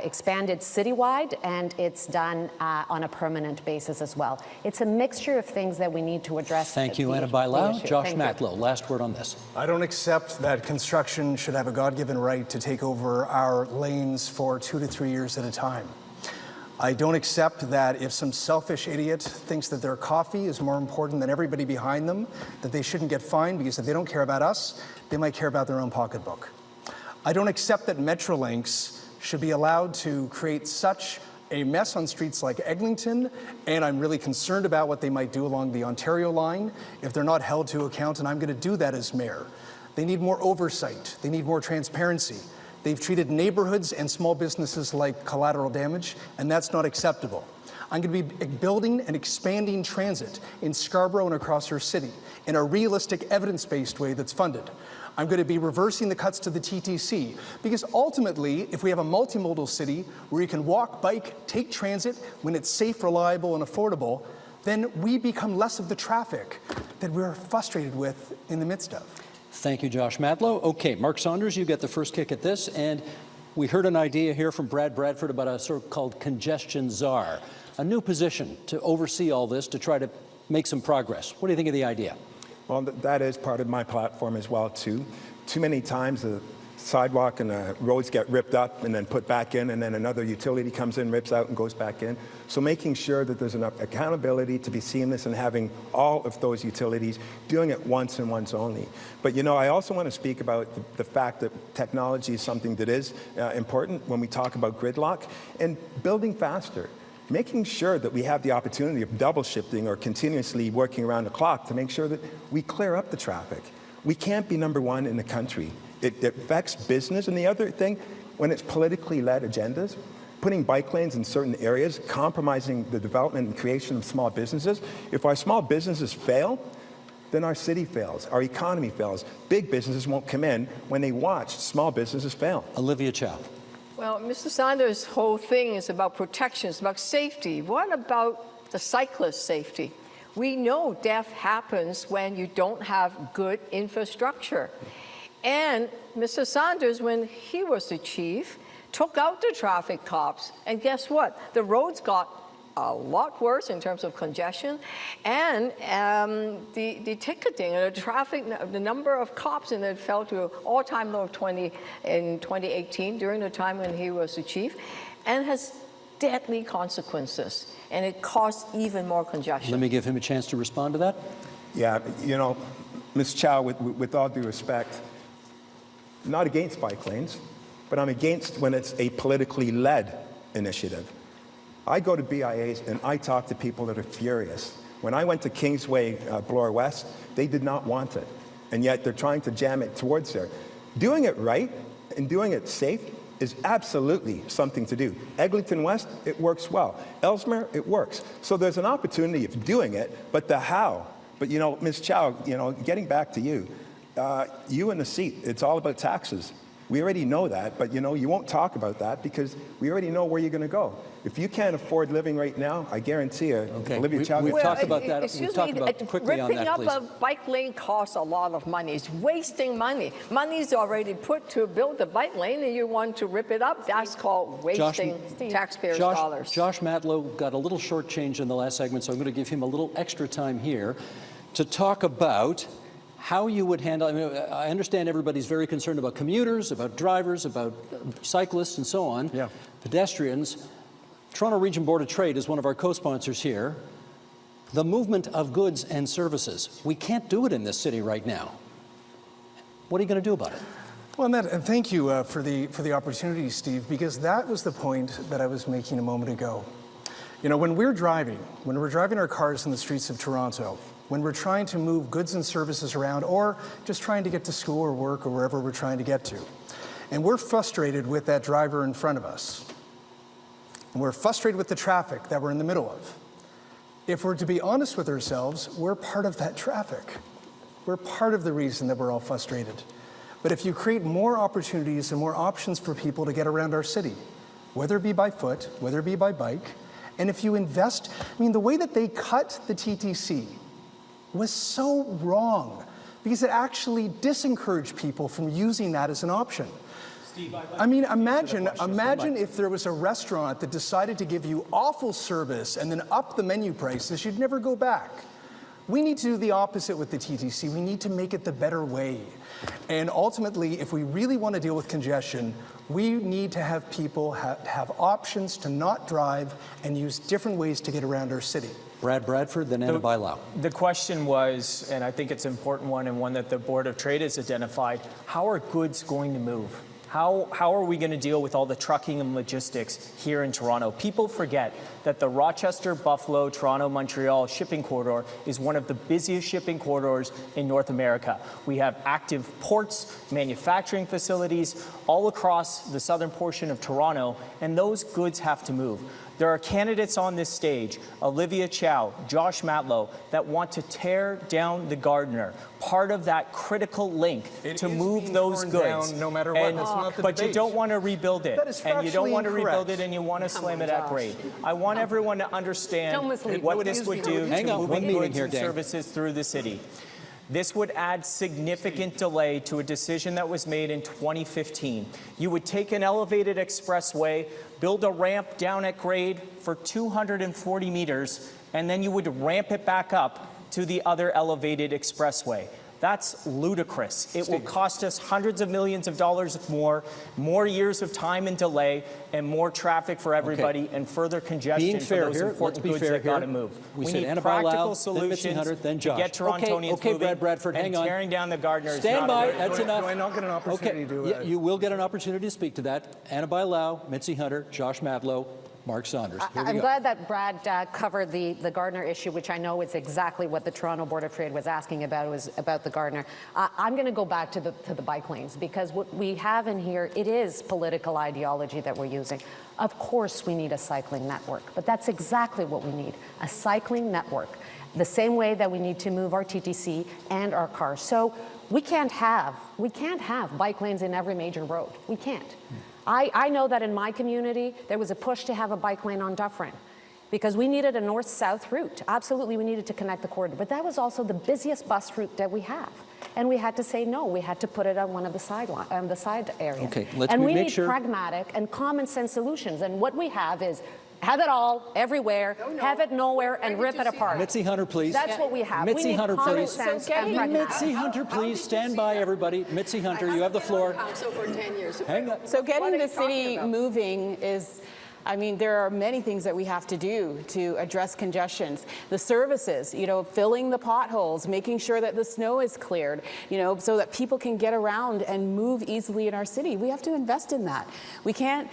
expanded citywide, and it's done on a permanent basis as well. It's a mixture of things that we need to address. Thank you, Ana Bailão. Josh Matlow, last word on this. I don't accept that construction should have a God-given right to take over our lanes for 2 to 3 years at a time. I don't accept that if some selfish idiot thinks that their coffee is more important than everybody behind them, that they shouldn't get fined, because if they don't care about us, they might care about their own pocketbook. I don't accept that Metrolinx should be allowed to create such a mess on streets like Eglinton, and I'm really concerned about what they might do along the Ontario line if they're not held to account, and I'm going to do that as mayor. They need more oversight. They need more transparency. They've treated neighborhoods and small businesses like collateral damage, and that's not acceptable. I'm going to be building and expanding transit in Scarborough and across our city in a realistic, evidence-based way that's funded. I'm going to be reversing the cuts to the TTC, because ultimately, if we have a multimodal city where you can walk, bike, take transit when it's safe, reliable, and affordable, then we become less of the traffic that we're frustrated with in the midst of. Thank you, Josh Matlow. Okay, Mark Saunders, you get the first kick at this. And we heard an idea here from Bradford about a so-called congestion czar, a new position to oversee all this to try to make some progress. What do you think of the idea? Well, that is part of my platform as well, too. Too many times the sidewalk and the roads get ripped up and then put back in, and then another utility comes in, rips out, and goes back in. So making sure that there's enough accountability to be seamless and having all of those utilities doing it once and once only. But, I also want to speak about the fact that technology is something that is important when we talk about gridlock and building faster. Making sure that we have the opportunity of double shifting or continuously working around the clock to make sure that we clear up the traffic. We can't be number one in the country. It affects business. And the other thing, when it's politically led agendas, putting bike lanes in certain areas, compromising the development and creation of small businesses. If our small businesses fail, then our city fails, our economy fails. Big businesses won't come in when they watch small businesses fail. Olivia Chow. Well, Mr. Saunders' whole thing is about protection, it's about safety. What about the cyclist safety? We know death happens when you don't have good infrastructure. And Mr. Saunders, when he was the chief, took out the traffic cops. And guess what? The roads got a lot worse in terms of congestion, and the ticketing, the traffic, the number of cops in it fell to an all-time low of 20 in 2018 during the time when he was the chief, and has deadly consequences, and it caused even more congestion. Let me give him a chance to respond to that. Yeah, Ms. Chow, with all due respect, not against bike lanes, but I'm against when it's a politically led initiative. I go to BIAs and I talk to people that are furious. When I went to Kingsway, Bloor West, they did not want it. And yet they're trying to jam it towards there. Doing it right and doing it safe is absolutely something to do. Eglinton West, it works well. Ellesmere, it works. So there's an opportunity of doing it, but the how. But Ms. Chow, getting back to you, you in the seat, it's all about taxes. We already know that, but you won't talk about that because we already know where you're going to go. If you can't afford living right now, I guarantee you, Okay. Olivia Chow. We've talked about that. Excuse We've talked me, about quickly on ripping that, up please. a bike lane costs a lot of money. It's wasting money. Money's already put to build a bike lane, and you want to rip it up. That's called wasting taxpayers' dollars. Josh Matlow got a little shortchanged in the last segment, so I'm going to give him a little extra time here to talk about how you would handle. I mean, I understand everybody's very concerned about commuters, about drivers, about cyclists, and so on. Yeah. Pedestrians. Toronto Region Board of Trade is one of our co-sponsors here. The movement of goods and services. We can't do it in this city right now. What are you going to do about it? Well, and thank you for the opportunity, Steve, because that was the point that I was making a moment ago. When we're driving our cars in the streets of Toronto, when we're trying to move goods and services around, or just trying to get to school or work or wherever we're trying to get to, and we're frustrated with that driver in front of us, and we're frustrated with the traffic that we're in the middle of, if we're to be honest with ourselves, we're part of that traffic. We're part of the reason that we're all frustrated. But if you create more opportunities and more options for people to get around our city, whether it be by foot, whether it be by bike, and if you invest, the way that they cut the TTC was so wrong because it actually disencouraged people from using that as an option. Steve, imagine if there was a restaurant that decided to give you awful service and then up the menu prices, you'd never go back. We need to do the opposite with the TTC. We need to make it the better way. And ultimately, if we really want to deal with congestion, we need to have people have options to not drive and use different ways to get around our city. Bradford, then Ana Bailão. The question was, and I think it's an important one and one that the Board of Trade has identified, how are goods going to move? How are we going to deal with all the trucking and logistics here in Toronto? People forget that the Rochester, Buffalo, Toronto, Montreal shipping corridor is one of the busiest shipping corridors in North America. We have active ports, manufacturing facilities all across the southern portion of Toronto, and those goods have to move. There are candidates on this stage, Olivia Chow, Josh Matlow, that want to tear down the Gardiner, part of that critical link to move those goods. No matter what, that's not the but you debate. don't want to rebuild it, That is and you don't factually want to rebuild incorrect. it, and you want to slam it at grade. I want everyone to understand Don't mislead what me. this would do Hang to on, one moving meeting goods here, and Dan. services through the city. This would add significant delay to a decision that was made in 2015. You would take an elevated expressway, build a ramp down at grade for 240 meters, and then you would ramp it back up to the other elevated expressway. That's ludicrous. It will cost us hundreds of millions of dollars more years of time and delay, and more traffic for everybody, and further congestion Being for fair those here, important let's be goods fair that got to here. move. We We said need Ana practical Bailão, then Mitzie solutions Hunter, then to Josh. get Torontonians Okay, moving, Bradford, hang and on. tearing down the Gardiner is Stand not by, a good that's enough. Do I not get an opportunity to... Yeah, you will get an opportunity to speak to that. Ana Bailão, Mitzie Hunter, Josh Matlow, Mark Saunders. Here we I'm go. glad that Brad covered the Gardiner issue, which I know is exactly what the Toronto Board of Trade was asking about. It was about the Gardiner. I'm going to go back to the bike lanes, because what we have in here, it is political ideology that we're using. Of course we need a cycling network, but that's exactly what we need, a cycling network, the same way that we need to move our TTC and our cars. So we can't have bike lanes in every major road. We can't. I know that in my community, there was a push to have a bike lane on Dufferin because we needed a north-south route. Absolutely, we needed to connect the corridor. But that was also the busiest bus route that we have. And we had to say no. We had to put it on one of the side areas. Okay, let's and we make need sure- pragmatic and common sense solutions. And what we have is have it all, everywhere, have it nowhere, and rip it apart. Mitzie Hunter, please. That's what we have. Mitzie we need Hunter, common please. sense So and getting- pragmatic. Mitzie Hunter, please stand by, everybody. Mitzie Hunter, you have the floor. Council for 10 years. Hang on. So What getting are the you talking city about? moving is, there are many things that we have to do to address congestions. The services, filling the potholes, making sure that the snow is cleared, so that people can get around and move easily in our city. We have to invest in that. We can't,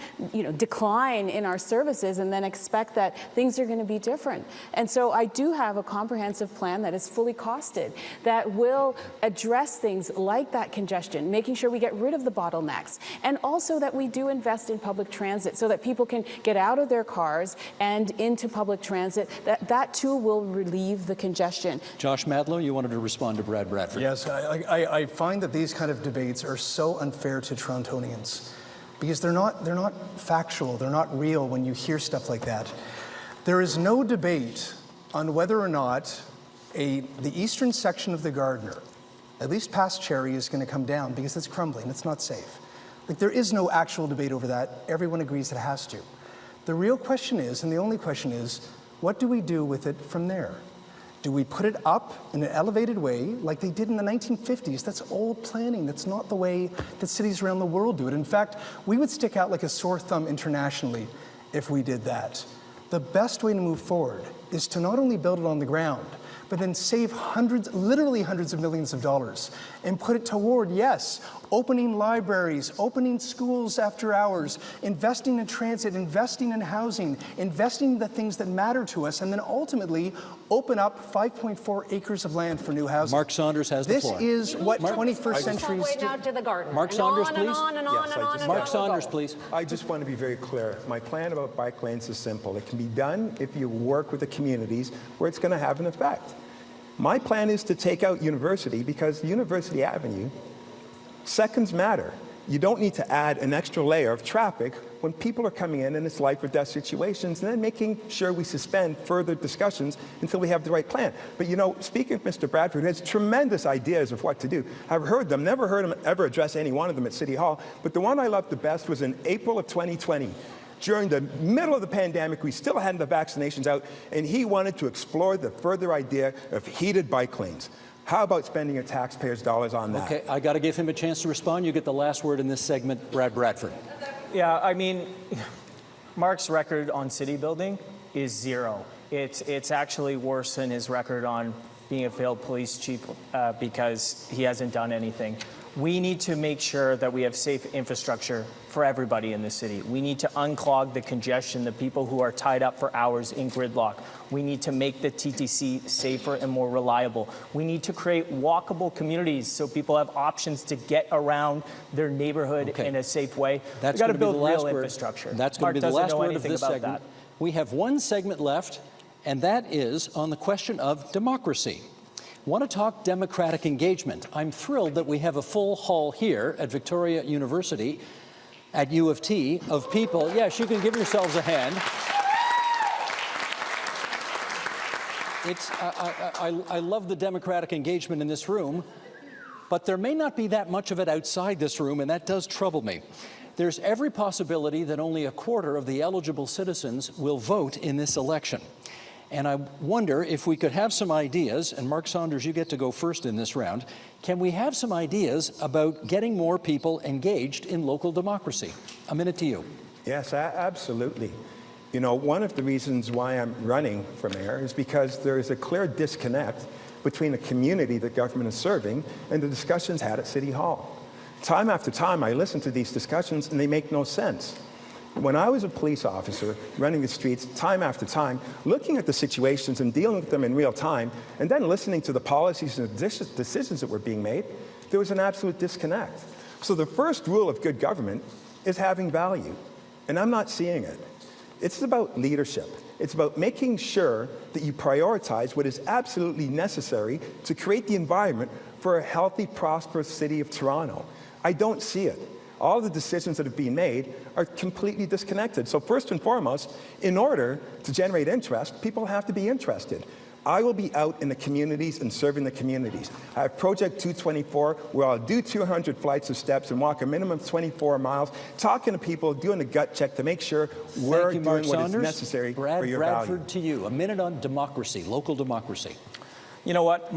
decline in our services and then expect that things are going to be different. And so I do have a comprehensive plan that is fully costed that will address things like that congestion, making sure we get rid of the bottlenecks, and also that we do invest in public transit so that people can get out of their cars and into public transit, that too will relieve the congestion. Josh Matlow, you wanted to respond to Brad Bradford. Yes, I find that these kind of debates are so unfair to Torontonians because they're not factual, they're not real when you hear stuff like that. There is no debate on whether or not the eastern section of the Gardiner, at least past Cherry, is going to come down because it's crumbling, it's not safe. Like, there is no actual debate over that. Everyone agrees it has to. The real question is, and the only question is, what do we do with it from there? Do we put it up in an elevated way like they did in the 1950s? That's old planning. That's not the way that cities around the world do it. In fact, we would stick out like a sore thumb internationally if we did that. The best way to move forward is to not only build it on the ground, but then save hundreds, literally hundreds of millions of dollars and put it toward, yes, opening libraries, opening schools after hours, investing in transit, investing in housing, investing in the things that matter to us, and then ultimately open up 5.4 acres of land for new housing. Mark Saunders has the floor. This is what 21st century is. Now to the Gardiner. Mark Saunders, please. Mark Saunders, Saunders, please. I just want to be very clear. My plan about bike lanes is simple. It can be done if you work with the communities where it's going to have an effect. My plan is to take out University because University Avenue, seconds matter. You don't need to add an extra layer of traffic when people are coming in and it's life or death situations, and then making sure we suspend further discussions until we have the right plan. But you know, speaking of Mr. Bradford, who has tremendous ideas of what to do. I've heard them, never heard him ever address any one of them at City Hall, but the one I loved the best was in April of 2020. During the middle of the pandemic, we still hadn't the vaccinations out, and he wanted to explore the further idea of heated bike lanes. How about spending your taxpayers' dollars on that? Okay, I got to give him a chance to respond. You get the last word in this segment, Brad Bradford. Yeah, I mean, Mark's record on city building is zero. It's actually worse than his record on being a failed police chief because he hasn't done anything. We need to make sure that we have safe infrastructure for everybody in the city. We need to unclog the congestion, the people who are tied up for hours in gridlock. We need to make the TTC safer and more reliable. We need to create walkable communities so people have options to get around their neighborhood in a safe way. We've got to build real infrastructure. That's going to be the last word of this segment. We have one segment left, and that is on the question of democracy. Want to talk democratic engagement? I'm thrilled that we have a full hall here at Victoria University, at U of T, of people. Yes, you can give yourselves a hand. I love the democratic engagement in this room, but there may not be that much of it outside this room, and that does trouble me. There's every possibility that only a quarter of the eligible citizens will vote in this election. And I wonder if we could have some ideas, and Mark Saunders, you get to go first in this round. Can we have some ideas about getting more people engaged in local democracy? A minute to you. Yes, absolutely. You know, one of the reasons why I'm running for mayor is because there is a clear disconnect between the community that government is serving and the discussions had at City Hall. Time after time, I listen to these discussions and they make no sense. When I was a police officer running the streets time after time, looking at the situations and dealing with them in real time, and then listening to the policies and decisions that were being made, there was an absolute disconnect. So the first rule of good government is having value, and I'm not seeing it. It's about leadership. It's about making sure that you prioritize what is absolutely necessary to create the environment for a healthy, prosperous city of Toronto. I don't see it. All the decisions that have been made are completely disconnected. So first and foremost, in order to generate interest, people have to be interested. I will be out in the communities and serving the communities. I have Project 224, where I'll do 200 flights of steps and walk a minimum of 24 miles, talking to people, doing a gut check to make sure we're doing what is necessary for your value. Bradford, to you. A minute on democracy, local democracy. You know what?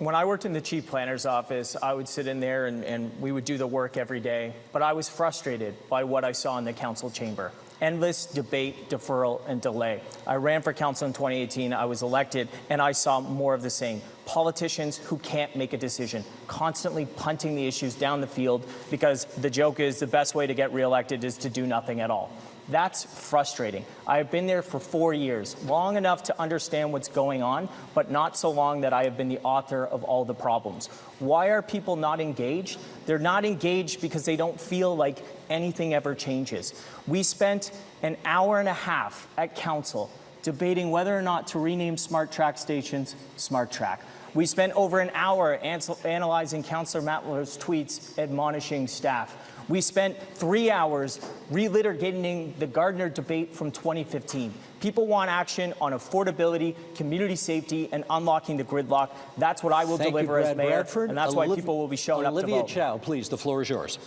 When I worked in the chief planner's office, I would sit in there and we would do the work every day. But I was frustrated by what I saw in the council chamber. Endless debate, deferral, and delay. I ran for council in 2018. I was elected, and I saw more of the same. Politicians who can't make a decision, constantly punting the issues down the field because the joke is the best way to get reelected is to do nothing at all. That's frustrating. I've been there for 4 years, long enough to understand what's going on, but not so long that I have been the author of all the problems. Why are people not engaged? They're not engaged because they don't feel like anything ever changes. We spent an hour and a half at council debating whether or not to rename Smart Track stations Smart Track. We spent over an hour analyzing Councillor Matlow's tweets admonishing staff. We spent 3 hours relitigating the Gardner debate from 2015. People want action on affordability, community safety, and unlocking the gridlock. That's what I will deliver as mayor, Bradford. and that's why people will be showing up to vote. Olivia Chow, please, the floor is yours.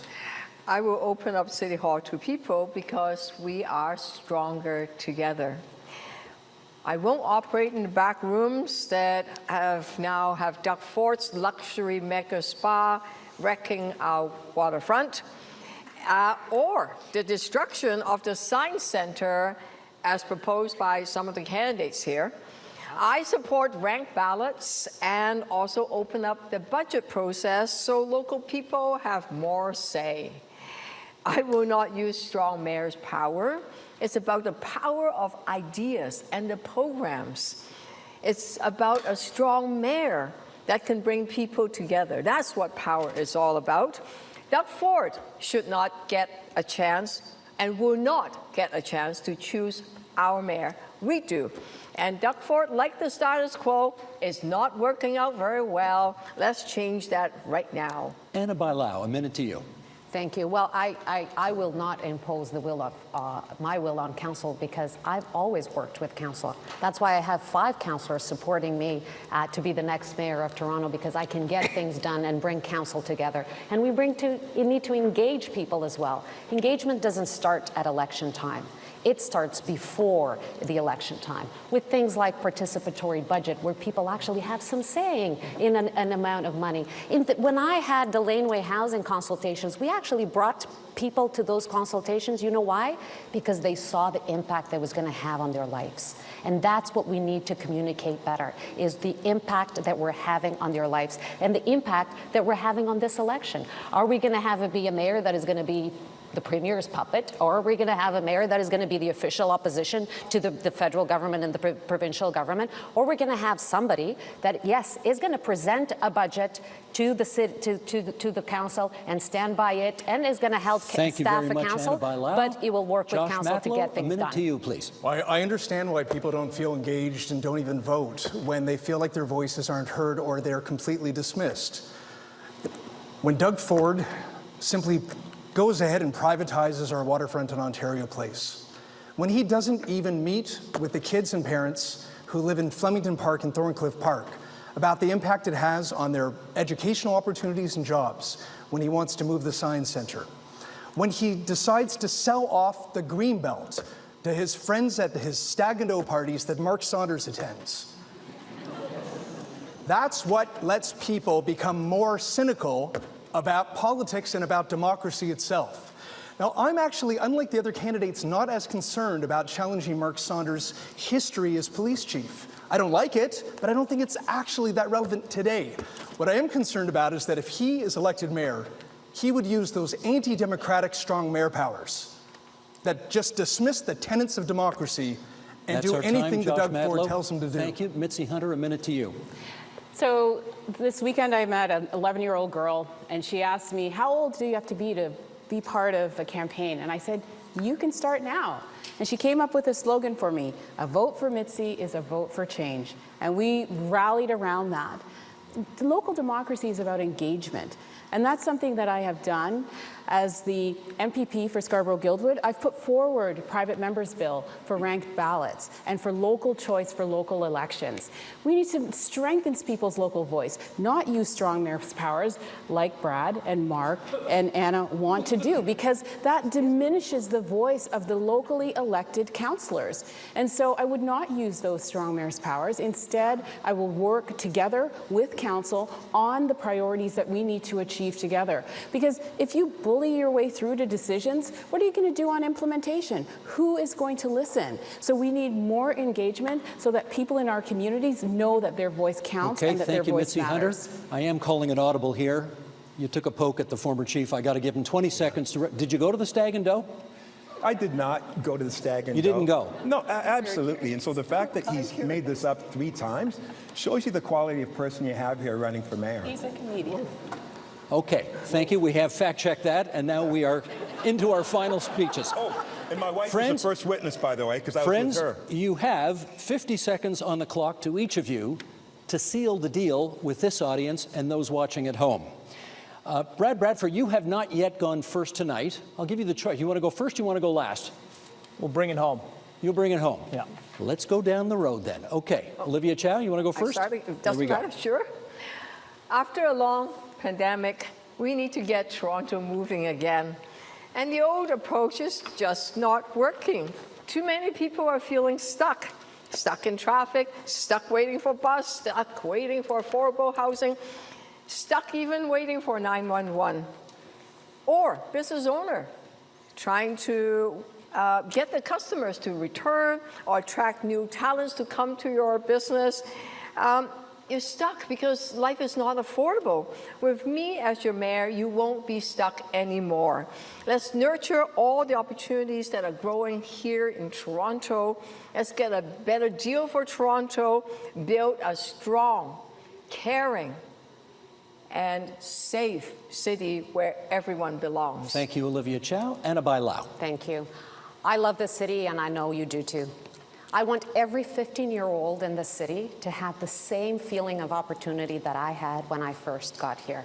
I will open up City Hall to people because we are stronger together. I won't operate in the back rooms that now have Doug Ford's luxury mega spa wrecking our waterfront, or the destruction of the Science Center as proposed by some of the candidates here. I support ranked ballots and also open up the budget process so local people have more say. I will not use strong mayor's power. It's about the power of ideas and the programs. It's about a strong mayor that can bring people together. That's what power is all about. Doug Ford should not get a chance and will not get a chance to choose our mayor. We do. And Doug Ford, like the status quo, is not working out very well. Let's change that right now. Ana Bailão, a minute to you. Thank you. Well, I will not impose the will of my will on council because I've always worked with council. That's why I have 5 councillors supporting me to be the next mayor of Toronto, because I can get things done and bring council together. And we need to engage people as well. Engagement doesn't start at election time. It starts before the election time with things like participatory budget, where people actually have some saying in an amount of money. When I had the laneway housing consultations, we actually brought people to those consultations. You know why? Because they saw the impact that was going to have on their lives. And that's what we need to communicate better, is the impact that we're having on their lives and the impact that we're having on this election. Are we going to be a mayor that is going to be the Premier's puppet, or are we going to have a mayor that is going to be the official opposition to the federal government and the provincial government? Or we're going to have somebody that, yes, is going to present a budget to the council and stand by it, and is going to help staff at council, but it will work with council to get things done. A minute to you, please. Well, I understand why people don't feel engaged and don't even vote when they feel like their voices aren't heard or they're completely dismissed. When Doug Ford simply goes ahead and privatizes our waterfront in Ontario Place, when he doesn't even meet with the kids and parents who live in Flemington Park and Thorncliffe Park about the impact it has on their educational opportunities and jobs, when he wants to move the Science Centre, when he decides to sell off the Greenbelt to his friends at his stag and do parties that Mark Saunders attends. That's what lets people become more cynical about politics and about democracy itself. Now, I'm actually, unlike the other candidates, not as concerned about challenging Mark Saunders' history as police chief. I don't like it, but I don't think it's actually that relevant today. What I am concerned about is that if he is elected mayor, he would use those anti-democratic strong mayor powers that just dismiss the tenets of democracy and do anything that Doug Ford tells him to do. Thank you. Mitzie Hunter, a minute to you. So this weekend I met an 11-year-old girl, and she asked me, how old do you have to be part of a campaign? And I said, you can start now. And she came up with a slogan for me: a vote for Mitzie is a vote for change. And we rallied around that. The local democracy is about engagement. And that's something that I have done as the MPP for Scarborough-Guildwood. I've put forward a private members bill for ranked ballots and for local choice for local elections. We need to strengthen people's local voice, not use strong mayor's powers like Brad and Mark and Anna want to do, because that diminishes the voice of the locally elected councillors. And so I would not use those strong mayor's powers. Instead, I will work together with council on the priorities that we need to achieve together. Because if you bully your way through to decisions, what are you going to do on implementation? Who is going to listen? So we need more engagement so that people in our communities know that their voice counts and that their voice matters. Thank you, Mitzie Hunter. I am calling an audible here. You took a poke at the former chief. I got to give him 20 seconds to... Did you go to the Stag and Do? I did not go to the Stag and You didn't go? No, absolutely. And so the fact that he's made this up 3 times shows you the quality of person you have here running for mayor. He's a comedian. Okay, thank you. We have fact-checked that, and now we are into our final speeches. Oh, and my wife Friends- was the first witness, by the way, because I was Friends, with her. you have 50 seconds on the clock to each of you to seal the deal with this audience and those watching at home. Bradford, you have not yet gone first tonight. I'll give you the choice. You want to go first, you want to go last? We'll bring it home. You'll bring it home. Yeah. Let's go down the road then. Okay, Olivia Chow, you want to go first? Doesn't matter, sure. After a long pandemic, we need to get Toronto moving again. And the old approach is just not working. Too many people are feeling stuck. Stuck in traffic, stuck waiting for bus, stuck waiting for affordable housing, stuck even waiting for 911. Or business owner trying to get the customers to return or attract new talents to come to your business. You're stuck because life is not affordable. With me as your mayor, you won't be stuck anymore. Let's nurture all the opportunities that are growing here in Toronto. Let's get a better deal for Toronto, build a strong, caring, and safe city where everyone belongs. Thank you, Olivia Chow. Ana Bailão. Thank you. I love this city, and I know you do too. I want every 15-year-old in the city to have the same feeling of opportunity that I had when I first got here.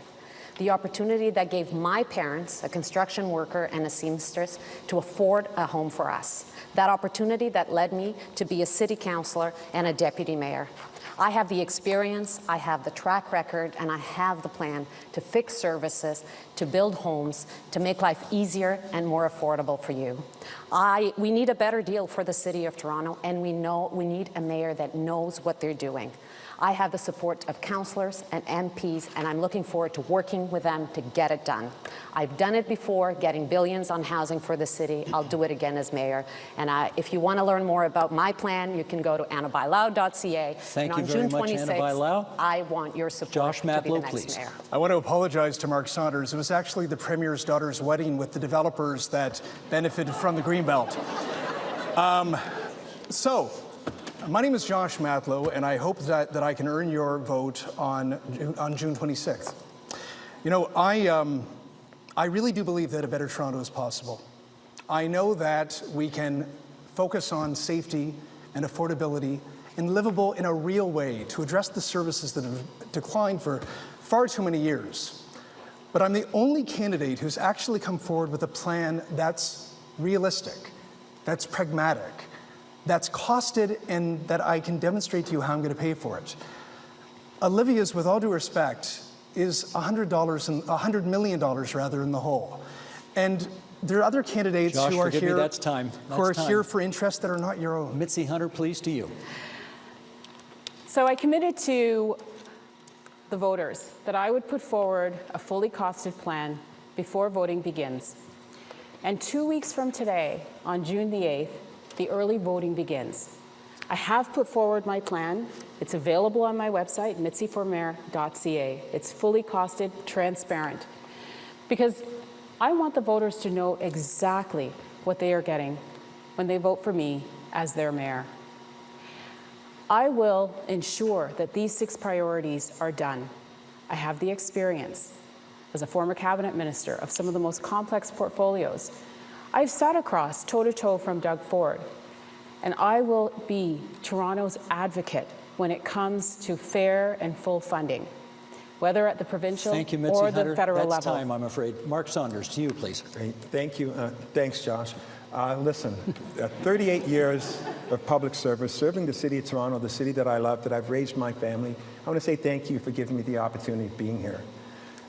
The opportunity that gave my parents, a construction worker and a seamstress, to afford a home for us. That opportunity that led me to be a city councillor and a deputy mayor. I have the experience, I have the track record, and I have the plan to fix services, to build homes, to make life easier and more affordable for you. We need a better deal for the City of Toronto, and we need a mayor that knows what they're doing. I have the support of councillors and MPs, and I'm looking forward to working with them to get it done. I've done it before, getting billions on housing for the city. I'll do it again as mayor. And if you want to learn more about my plan, you can go to anabailão.ca. Thank and you on very June much, 26th, Ana Bailão. I want your support Josh to be the Matlow, next please. mayor. I want to apologize to Mark Saunders. It was actually the Premier's daughter's wedding with the developers that benefited from the Greenbelt. My name is Josh Matlow, and I hope that I can earn your vote on June 26th. You know, I really do believe that a better Toronto is possible. I know that we can focus on safety and affordability and livable in a real way to address the services that have declined for far too many years. But I'm the only candidate who's actually come forward with a plan that's realistic, that's pragmatic, that's costed, and that I can demonstrate to you how I'm going to pay for it. Olivia's, with all due respect, is $100 million rather in the hole. And there are other candidates Josh, who are forgive me, here that's time. who are That's time. here for interests that are not your own. Mitzie Hunter, please, to you. So I committed to the voters that I would put forward a fully costed plan before voting begins. And 2 weeks from today, on June the 8th, the early voting begins. I have put forward my plan. It's available on my website, mitsieformayor.ca. It's fully costed, transparent, because I want the voters to know exactly what they are getting when they vote for me as their mayor. I will ensure that these 6 priorities are done. I have the experience as a former cabinet minister of some of the most complex portfolios. I've sat across toe-to-toe from Doug Ford, and I will be Toronto's advocate when it comes to fair and full funding, whether at the provincial Thank you, Mitzie or Hunter. the federal That's level. time, I'm afraid. Mark Saunders, to you, please. Great. Thank you. Thanks, Josh. Listen, 38 years of public service, serving the City of Toronto, the city that I love, that I've raised my family. I want to say thank you for giving me the opportunity of being here.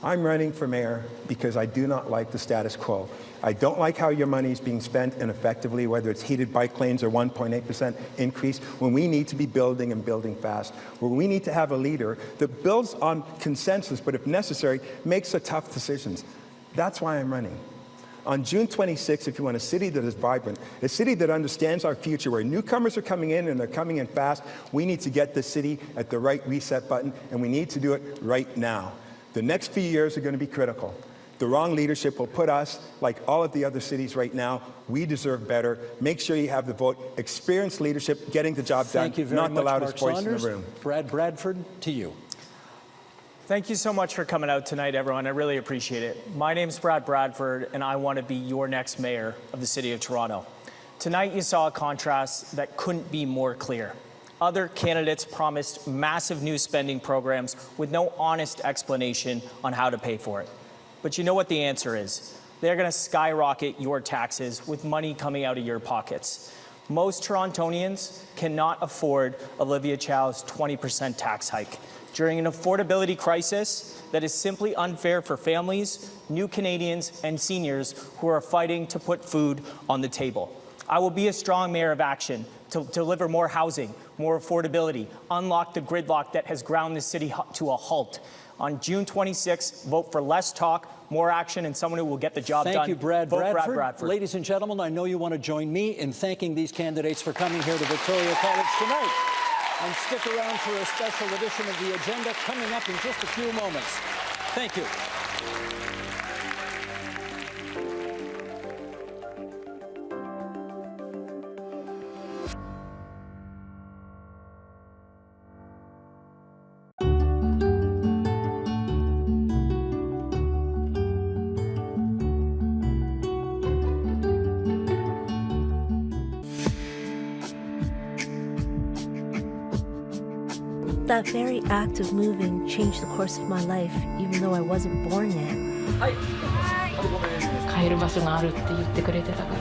I'm running for mayor because I do not like the status quo. I don't like how your money is being spent ineffectively, whether it's heated bike lanes or 1.8% increase, when we need to be building and building fast, where we need to have a leader that builds on consensus, but if necessary, makes the tough decisions. That's why I'm running. On June 26th, if you want a city that is vibrant, a city that understands our future, where newcomers are coming in and they're coming in fast, we need to get the city at the right reset button, and we need to do it right now. The next few years are going to be critical. The wrong leadership will put us, like all of the other cities right now, we deserve better. Make sure you have the vote. Experienced leadership, getting the job done, Thank you very not much, the loudest Mark voice in Saunders. the room. Bradford, to you. Thank you so much for coming out tonight, everyone. I really appreciate it. My name's Bradford, and I want to be your next mayor of the City of Toronto. Tonight, you saw a contrast that couldn't be more clear. Other candidates promised massive new spending programs with no honest explanation on how to pay for it. But you know what the answer is? They're going to skyrocket your taxes with money coming out of your pockets. Most Torontonians cannot afford Olivia Chow's 20% tax hike during an affordability crisis that is simply unfair for families, new Canadians, and seniors who are fighting to put food on the table. I will be a strong mayor of action to deliver more housing, more affordability, unlock the gridlock that has ground the city to a halt. On June 26th, vote for less talk, more action, and someone who will get the job done. Thank you, Vote Bradford. Ladies and gentlemen, I know you want to join me in thanking these candidates for coming here to Victoria College tonight. And stick around for a special edition of the agenda coming up in just a few moments. Thank you. That very act of moving changed the course of my life, even though I wasn't born yet. 帰る場所があるって言ってくれてたから。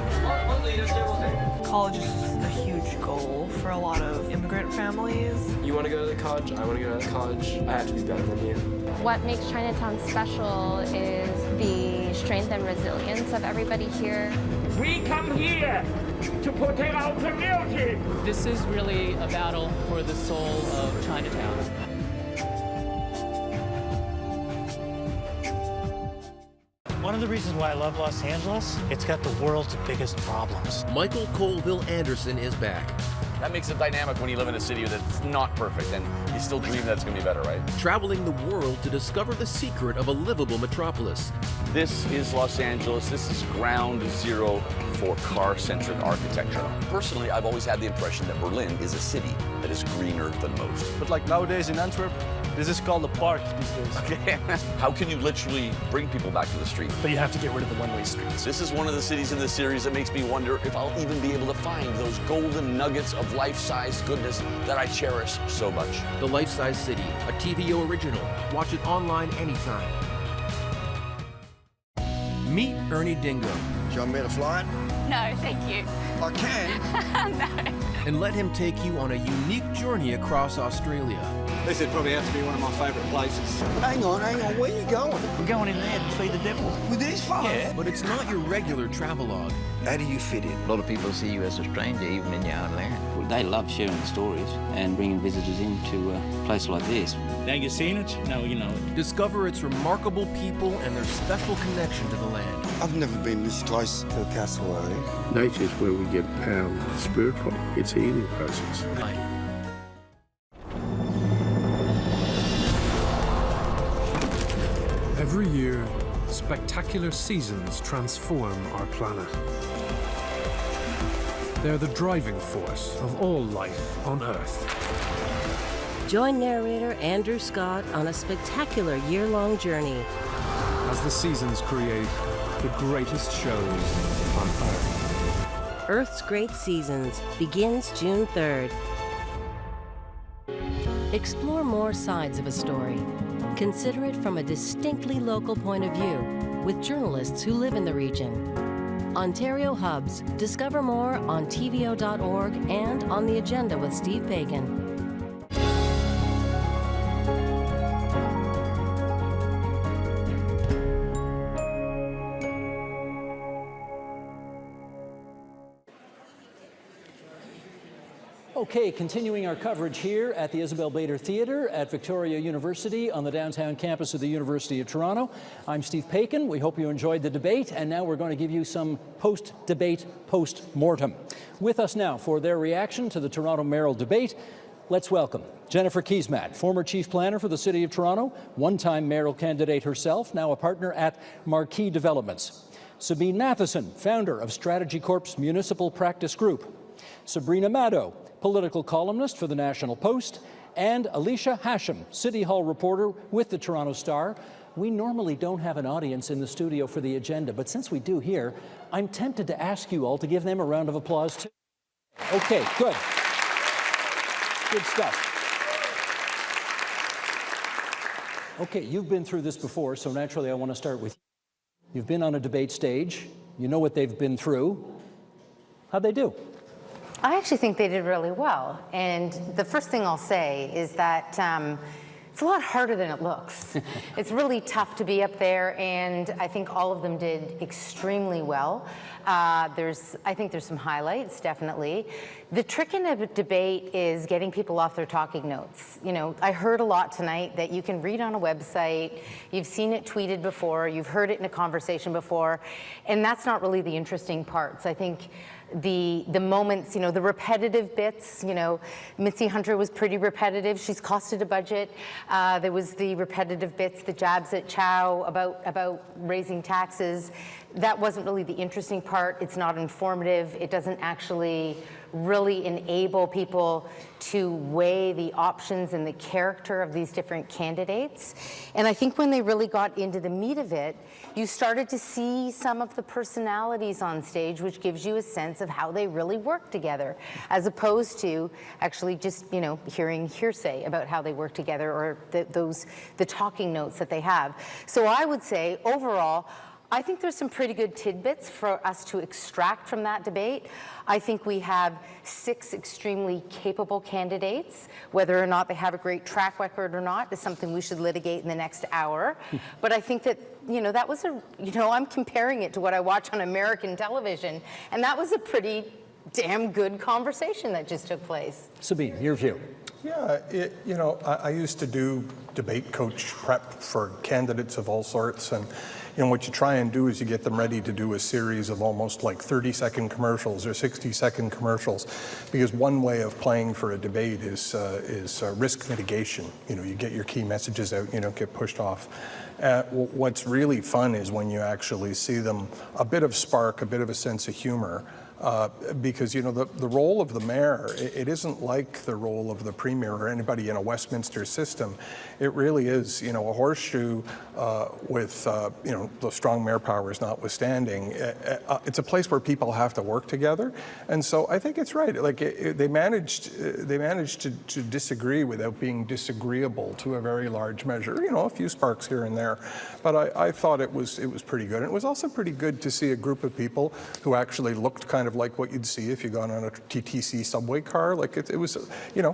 College is a huge goal for a lot of immigrant families. You want to go to the college, I want to go to the college. I have to be better than you. What makes Chinatown special is the strength and resilience of everybody here. We come here to protect our community. This is really a battle for the soul of Chinatown. One of the reasons why I love Los Angeles, it's got the world's biggest problems. Michael Colville Anderson is back. That makes it dynamic when you live in a city that's not perfect and you still dream that it's going to be better, right? Traveling the world to discover the secret of a livable metropolis. This is Los Angeles. This is ground zero for car-centric architecture. Personally, I've always had the impression that Berlin is a city that is greener than most. But like nowadays in Antwerp, this is called a park these days. Okay. How can you literally bring people back to the street? But you have to get rid of the one-way streets. This is one of the cities in this series that makes me wonder if I'll even be able to find those golden nuggets of life-size goodness that I cherish so much. The Life-Size City, a TVO original. Watch it online anytime. Meet Ernie Dingo. Do you want me to fly it? No, thank you. I can. No. And let him take you on a unique journey across Australia. This would probably have to be one of my favourite places. Hang on, where are you going? We're going in there to see the devil. With this fun? Yeah. But it's not your regular travelogue. How do you fit in? A lot of people see you as a stranger, even in your own land. They love sharing the stories and bringing visitors into a place like this. Now you've seen it, now you know it. Discover its remarkable people and their special connection to the land. I've never been this close to a cassowary. Nature is where we get our spirit from. It's a healing process. Every year, spectacular seasons transform our planet. They're the driving force of all life on Earth. Join narrator Andrew Scott on a spectacular year-long journey. As the seasons create the greatest shows on Earth. Earth's Great Seasons begins June 3rd. Explore more sides of a story. Consider it from a distinctly local point of view with journalists who live in the region. Ontario Hubs. Discover more on TVO.org and on the agenda with Steve Paikin. Okay, continuing our coverage here at the Isabel Bader Theatre at Victoria University on the downtown campus of the University of Toronto. I'm Steve Paikin. We hope you enjoyed the debate, and now we're going to give you some post-debate post-mortem. With us now for their reaction to the Toronto mayoral debate, Let's welcome Jennifer Keesmaat, former chief planner for the City of Toronto, one-time mayoral candidate herself, now a partner at Marquee Developments. Sabine Matheson, founder of Strategy Corp's Municipal Practice Group. Sabrina Maddow, political columnist for the National Post, and Alicia Hashem, City Hall reporter with the Toronto Star. We normally don't have an audience in the studio for the agenda, but since we do here, I'm tempted to ask you all to give them a round of applause too. Okay, good. Good stuff. Okay, you've been through this before, so naturally I want to start with you. You've been on a debate stage. You know what they've been through. How'd they do? I actually think they did really well. And the first thing I'll say is that it's a lot harder than it looks. It's really tough to be up there, and I think all of them did extremely well. I think there's some highlights, definitely. The trick in a debate is getting people off their talking notes. You know, I heard a lot tonight that you can read on a website, you've seen it tweeted before, you've heard it in a conversation before, and that's not really the interesting parts. I think the moments, you know, the repetitive bits, you know, Mitzie Hunter was pretty repetitive. She's costed a budget. There was the repetitive bits, the jabs at Chow about raising taxes. That wasn't really the interesting part. It's not informative. It doesn't actually really enable people to weigh the options and the character of these different candidates. And I think when they really got into the meat of it, you started to see some of the personalities on stage, which gives you a sense of how they really work together, as opposed to actually just, you know, hearing hearsay about how they work together or the talking notes that they have. So I would say overall, I think there's some pretty good tidbits for us to extract from that debate. I think we have 6 extremely capable candidates. Whether or not they have a great track record or not is something we should litigate in the next hour. But I think that, you know, that was I'm comparing it to what I watch on American television, and that was a pretty damn good conversation that just took place. Sabine, your view. Yeah, I used to do debate coach prep for candidates of all sorts, and what you try and do is you get them ready to do a series of almost like 30-second commercials or 60-second commercials, because one way of playing for a debate is risk mitigation. You get your key messages out, you don't get pushed off. What's really fun is when you actually see them, a bit of spark, a bit of a sense of humor. Because the role of the mayor, it isn't like the role of the premier or anybody in a Westminster system. It really is, a horseshoe with the strong mayor powers notwithstanding. It's a place where people have to work together, and so I think it's right. Like they managed to disagree without being disagreeable to a very large measure. A few sparks here and there, but I thought it was pretty good. And it was also pretty good to see a group of people who actually looked kind of like what you'd see if you got on a TTC subway car. Like it was,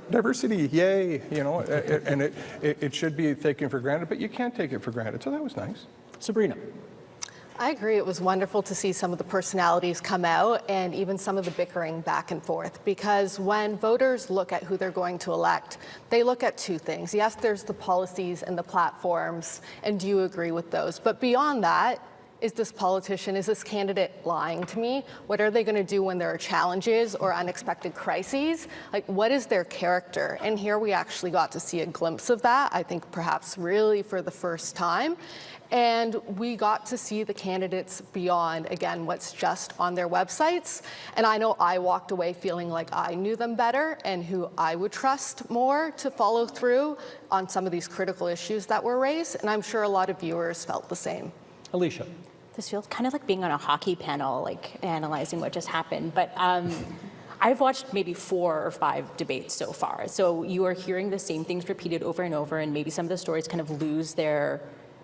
diversity, yay, and it should be taken for granted, but you can't take it for granted. So that was nice. Sabrina. I agree. It was wonderful to see some of the personalities come out and even some of the bickering back and forth, because when voters look at who they're going to elect, they look at 2 things. Yes, there's the policies and the platforms, and do you agree with those? But beyond that, is this politician, is this candidate lying to me? What are they going to do when there are challenges or unexpected crises? Like, what is their character? And here we actually got to see a glimpse of that, I think perhaps really for the first time. And we got to see the candidates beyond, again, what's just on their websites. And I know I walked away feeling like I knew them better and who I would trust more to follow through on some of these critical issues that were raised. And I'm sure a lot of viewers felt the same. Alicia. This feels kind of like being on a hockey panel, like analyzing what just happened. But I've watched maybe 4 or 5 debates so far. So you are hearing the same things repeated over and over, and maybe some of the stories kind of lose their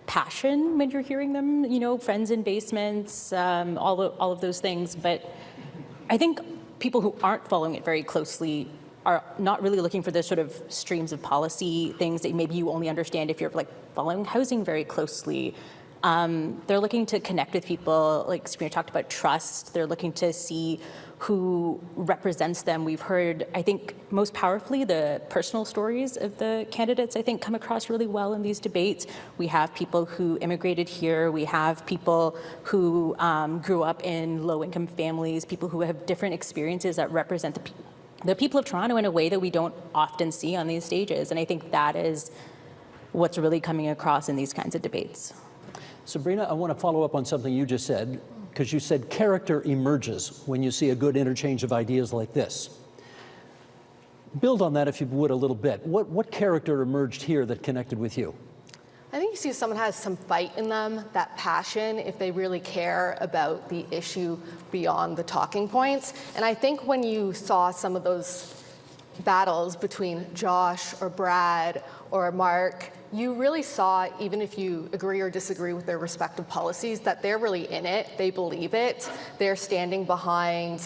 passion when you're hearing them, friends in basements, all of those things. But I think people who aren't following it very closely are not really looking for the sort of streams of policy things that maybe you only understand if you're like following housing very closely. They're looking to connect with people, like Sabrina talked about trust. They're looking to see who represents them. We've heard, I think, most powerfully, the personal stories of the candidates, I think, come across really well in these debates. We have people who immigrated here. We have people who grew up in low-income families, people who have different experiences that represent the people of Toronto in a way that we don't often see on these stages. And I think that is what's really coming across in these kinds of debates. Sabrina, I want to follow up on something you just said, because you said character emerges when you see a good interchange of ideas like this. Build on that, if you would, a little bit. What character emerged here that connected with you? I think you see someone has some fight in them, that passion, if they really care about the issue beyond the talking points. And I think when you saw some of those battles between Josh or Brad or Mark, you really saw, even if you agree or disagree with their respective policies, that they're really in it, they believe it, they're standing behind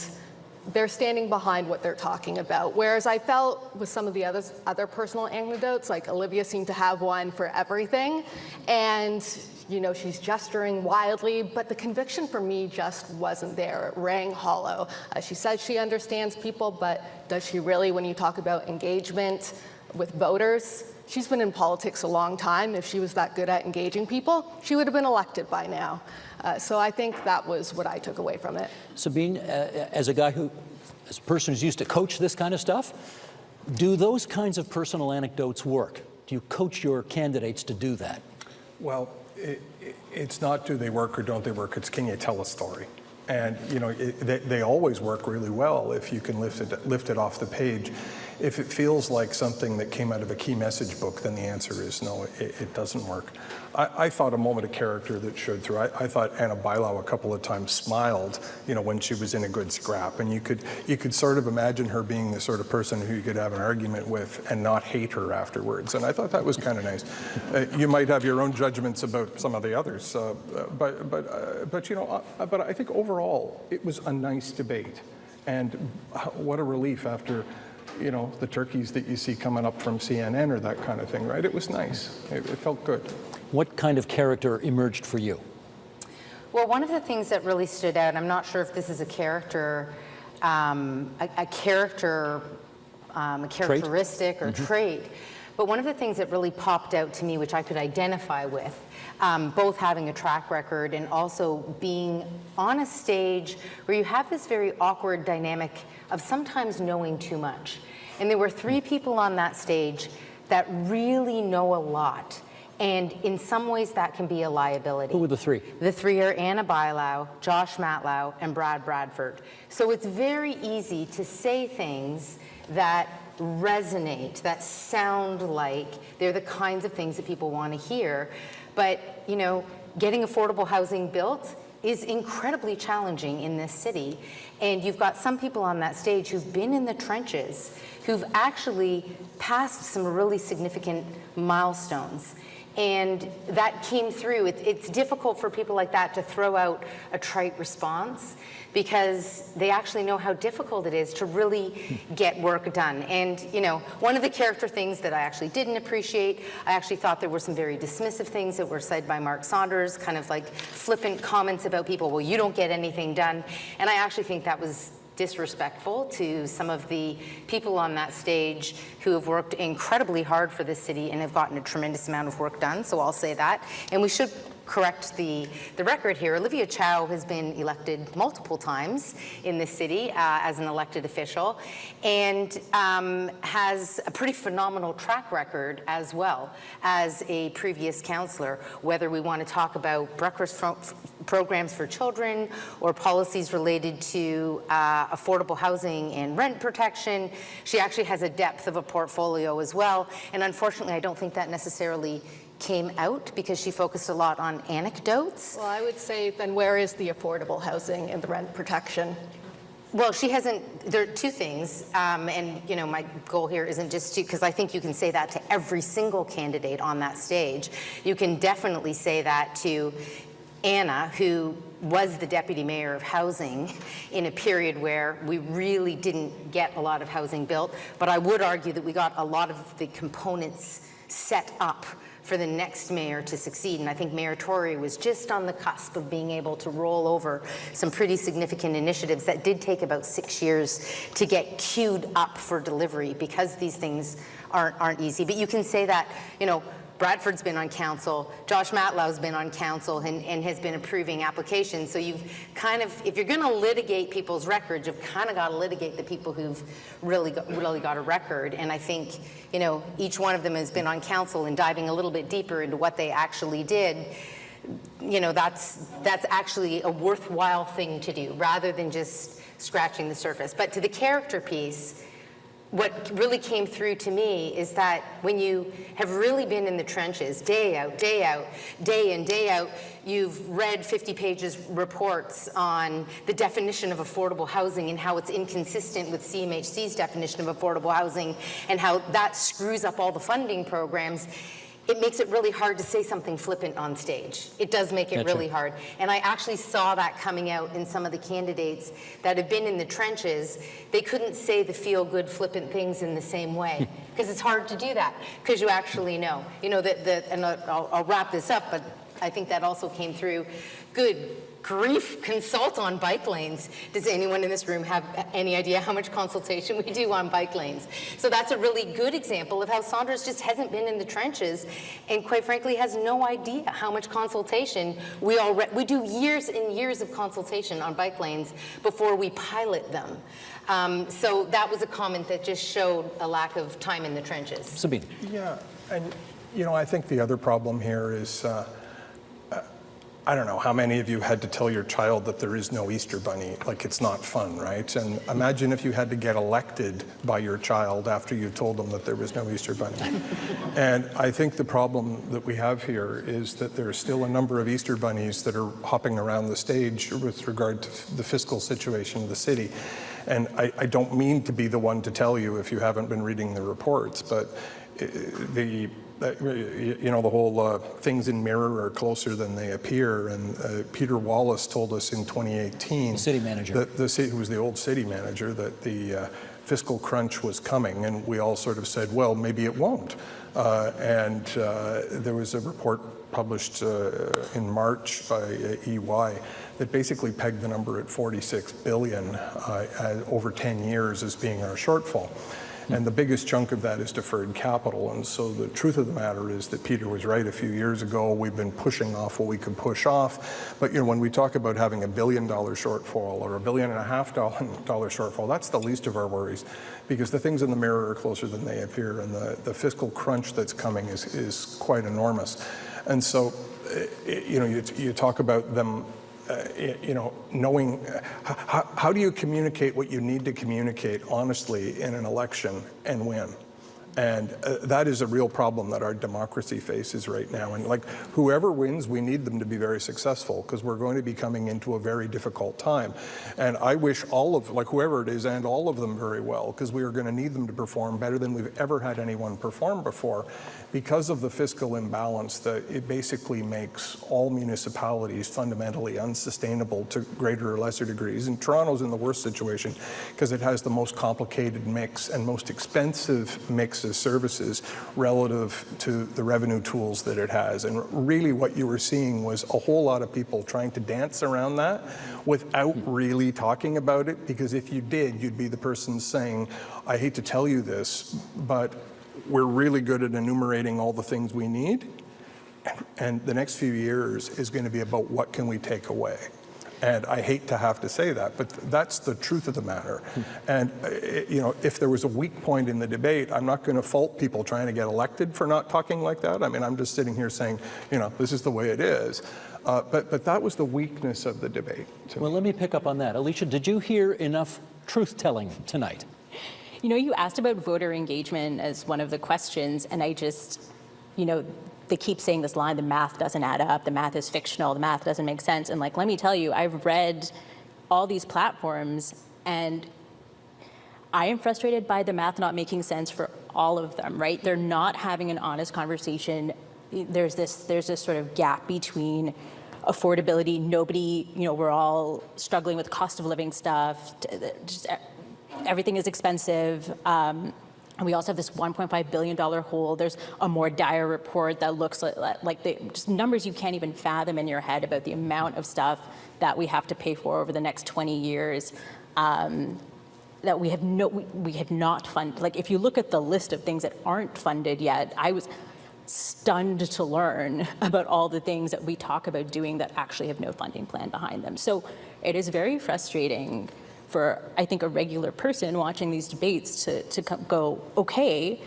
what they're talking about. Whereas I felt with some of the other personal anecdotes, like Olivia seemed to have one for everything. And, you know, she's gesturing wildly, but the conviction for me just wasn't there. It rang hollow. She says she understands people, but does she really when you talk about engagement with voters? She's been in politics a long time. If she was that good at engaging people, she would have been elected by now. So I think that was what I took away from it. Sabine, as a person who's used to coach this kind of stuff, do those kinds of personal anecdotes work? Do you coach your candidates to do that? Well, it's not do they work or don't they work, it's can you tell a story? And you know, they always work really well if you can lift it off the page. If it feels like something that came out of a key message book, then the answer is no, it doesn't work. I thought a moment of character that showed through. I thought Ana Bailão a couple of times smiled, you know, when she was in a good scrap, and you could sort of imagine her being the sort of person who you could have an argument with and not hate her afterwards. And I thought that was kind of nice. You might have your own judgments about some of the others, but you know, but I think overall it was a nice debate, and what a relief after, you know, the turkeys that you see coming up from CNN or that kind of thing, right? It was nice. It felt good. What kind of character emerged for you? Well, one of the things that really stood out, I'm not sure if this is a characteristic or trait, but one of the things that really popped out to me, which I could identify with, both having a track record and also being on a stage where you have this very awkward dynamic of sometimes knowing too much. And there were three people on that stage that really know a lot. And in some ways that can be a liability. Who were the three? The three are Ana Bailão, Josh Matlow, and Brad Bradford. So it's very easy to say things that resonate, that sound like they're the kinds of things that people want to hear. But, you know, getting affordable housing built is incredibly challenging in this city. And you've got some people on that stage who've been in the trenches, who've actually passed some really significant milestones. And that came through. It's difficult for people like that to throw out a trite response because they actually know how difficult it is to really get work done. And, you know, one of the character things that I actually didn't appreciate, I actually thought there were some very dismissive things that were said by Mark Saunders, kind of like flippant comments about people, well, you don't get anything done. And I actually think that was disrespectful to some of the people on that stage who have worked incredibly hard for this city and have gotten a tremendous amount of work done, so I'll say that. And we should correct the record here. Olivia Chow has been elected multiple times in this city as an elected official and has a pretty phenomenal track record as well as a previous councillor, whether we want to talk about breakfast programs for children or policies related to affordable housing and rent protection. She actually has a depth of a portfolio as well, and unfortunately I don't think that necessarily came out because she focused a lot on anecdotes. Well, I would say then where is the affordable housing and the rent protection? Well, she hasn't, there are two things, and you know, my goal here isn't just to, because I think you can say that to every single candidate on that stage. You can definitely say that to Ana, who was the deputy mayor of housing in a period where we really didn't get a lot of housing built, but I would argue that we got a lot of the components set up for the next mayor to succeed. And I think Mayor Tory was just on the cusp of being able to roll over some pretty significant initiatives that did take about 6 years to get queued up for delivery because these things aren't easy. But you can say that, you know, Bradford's been on council, Josh Matlow's been on council and has been approving applications. So you've kind of, if you're going to litigate people's records, you've kind of got to litigate the people who've really got a record. And I think, you know, each one of them has been on council and diving a little bit deeper into what they actually did. You know, that's actually a worthwhile thing to do rather than just scratching the surface. But to the character piece, what really came through to me is that when you have really been in the trenches day out, day in, day out, you've read 50 pages reports on the definition of affordable housing and how it's inconsistent with CMHC's definition of affordable housing and how that screws up all the funding programs. It makes it really hard to say something flippant on stage. It does make it really hard. And I actually saw that coming out in some of the candidates that have been in the trenches. They couldn't say the feel-good flippant things in the same way because it's hard to do that because you actually know. You know, and I'll wrap this up, but I think that also came through. Good grief, consult on bike lanes. Does anyone in this room have any idea how much consultation we do on bike lanes? So that's a really good example of how Saunders just hasn't been in the trenches and quite frankly has no idea how much consultation we do years and years of consultation on bike lanes before we pilot them. So that was a comment that just showed a lack of time in the trenches. Sabine. Yeah, and you know, I think the other problem here is I don't know how many of you had to tell your child that there is no Easter Bunny, like it's not fun, right? And imagine if you had to get elected by your child after you told them that there was no Easter Bunny. And I think the problem that we have here is that there are still a number of Easter Bunnies that are hopping around the stage with regard to the fiscal situation of the city. And I don't mean to be the one to tell you if you haven't been reading the reports, but you know, the whole things in mirror are closer than they appear. And Peter Wallace told us in 2018, the city manager, who was the old city manager, that the fiscal crunch was coming. And we all sort of said, well, maybe it won't. And there was a report published in March by EY that basically pegged the number at 46 billion over 10 years as being our shortfall. And the biggest chunk of that is deferred capital. And so the truth of the matter is that Peter was right a few years ago. We've been pushing off what we could push off. But you know, when we talk about having $1 billion shortfall or $1.5 billion shortfall, that's the least of our worries, because the things in the mirror are closer than they appear, and the fiscal crunch that's coming is quite enormous. And so, you know, you talk about them. You know, knowing how do you communicate what you need to communicate honestly in an election and win? And that is a real problem that our democracy faces right now. And like whoever wins, we need them to be very successful because we're going to be coming into a very difficult time. And I wish all of, like whoever it is, and all of them very well, because we are going to need them to perform better than we've ever had anyone perform before. Because of the fiscal imbalance, that it basically makes all municipalities fundamentally unsustainable to greater or lesser degrees. And Toronto's in the worst situation because it has the most complicated mix and most expensive mix of services relative to the revenue tools that it has. And really what you were seeing was a whole lot of people trying to dance around that without really talking about it, because if you did, you'd be the person saying, I hate to tell you this, but we're really good at enumerating all the things we need, and the next few years is going to be about what can we take away. And I hate to have to say that, but that's the truth of the matter. And you know, if there was a weak point in the debate, I'm not going to fault people trying to get elected for not talking like that. I mean, I'm just sitting here saying, you know, this is the way it is. But that was the weakness of the debate. Well, let me pick up on that. Alicia, did you hear enough truth-telling tonight? You know, you asked about voter engagement as one of the questions, and I just, you know, they keep saying this line, the math doesn't add up, the math is fictional, the math doesn't make sense. And like, let me tell you, I've read all these platforms, and I am frustrated by the math not making sense for all of them, right? They're not having an honest conversation. There's this sort of gap between affordability, nobody, you know, we're all struggling with cost of living stuff, just everything is expensive. And we also have this $1.5 billion hole. There's a more dire report that looks like just numbers you can't even fathom in your head about the amount of stuff that we have to pay for over the next 20 years that we have not funded. Like if you look at the list of things that aren't funded yet, stunned to learn about all the things that we talk about doing that actually have no funding plan behind them. So it is very frustrating for, I think, a regular person watching these debates to go, okay,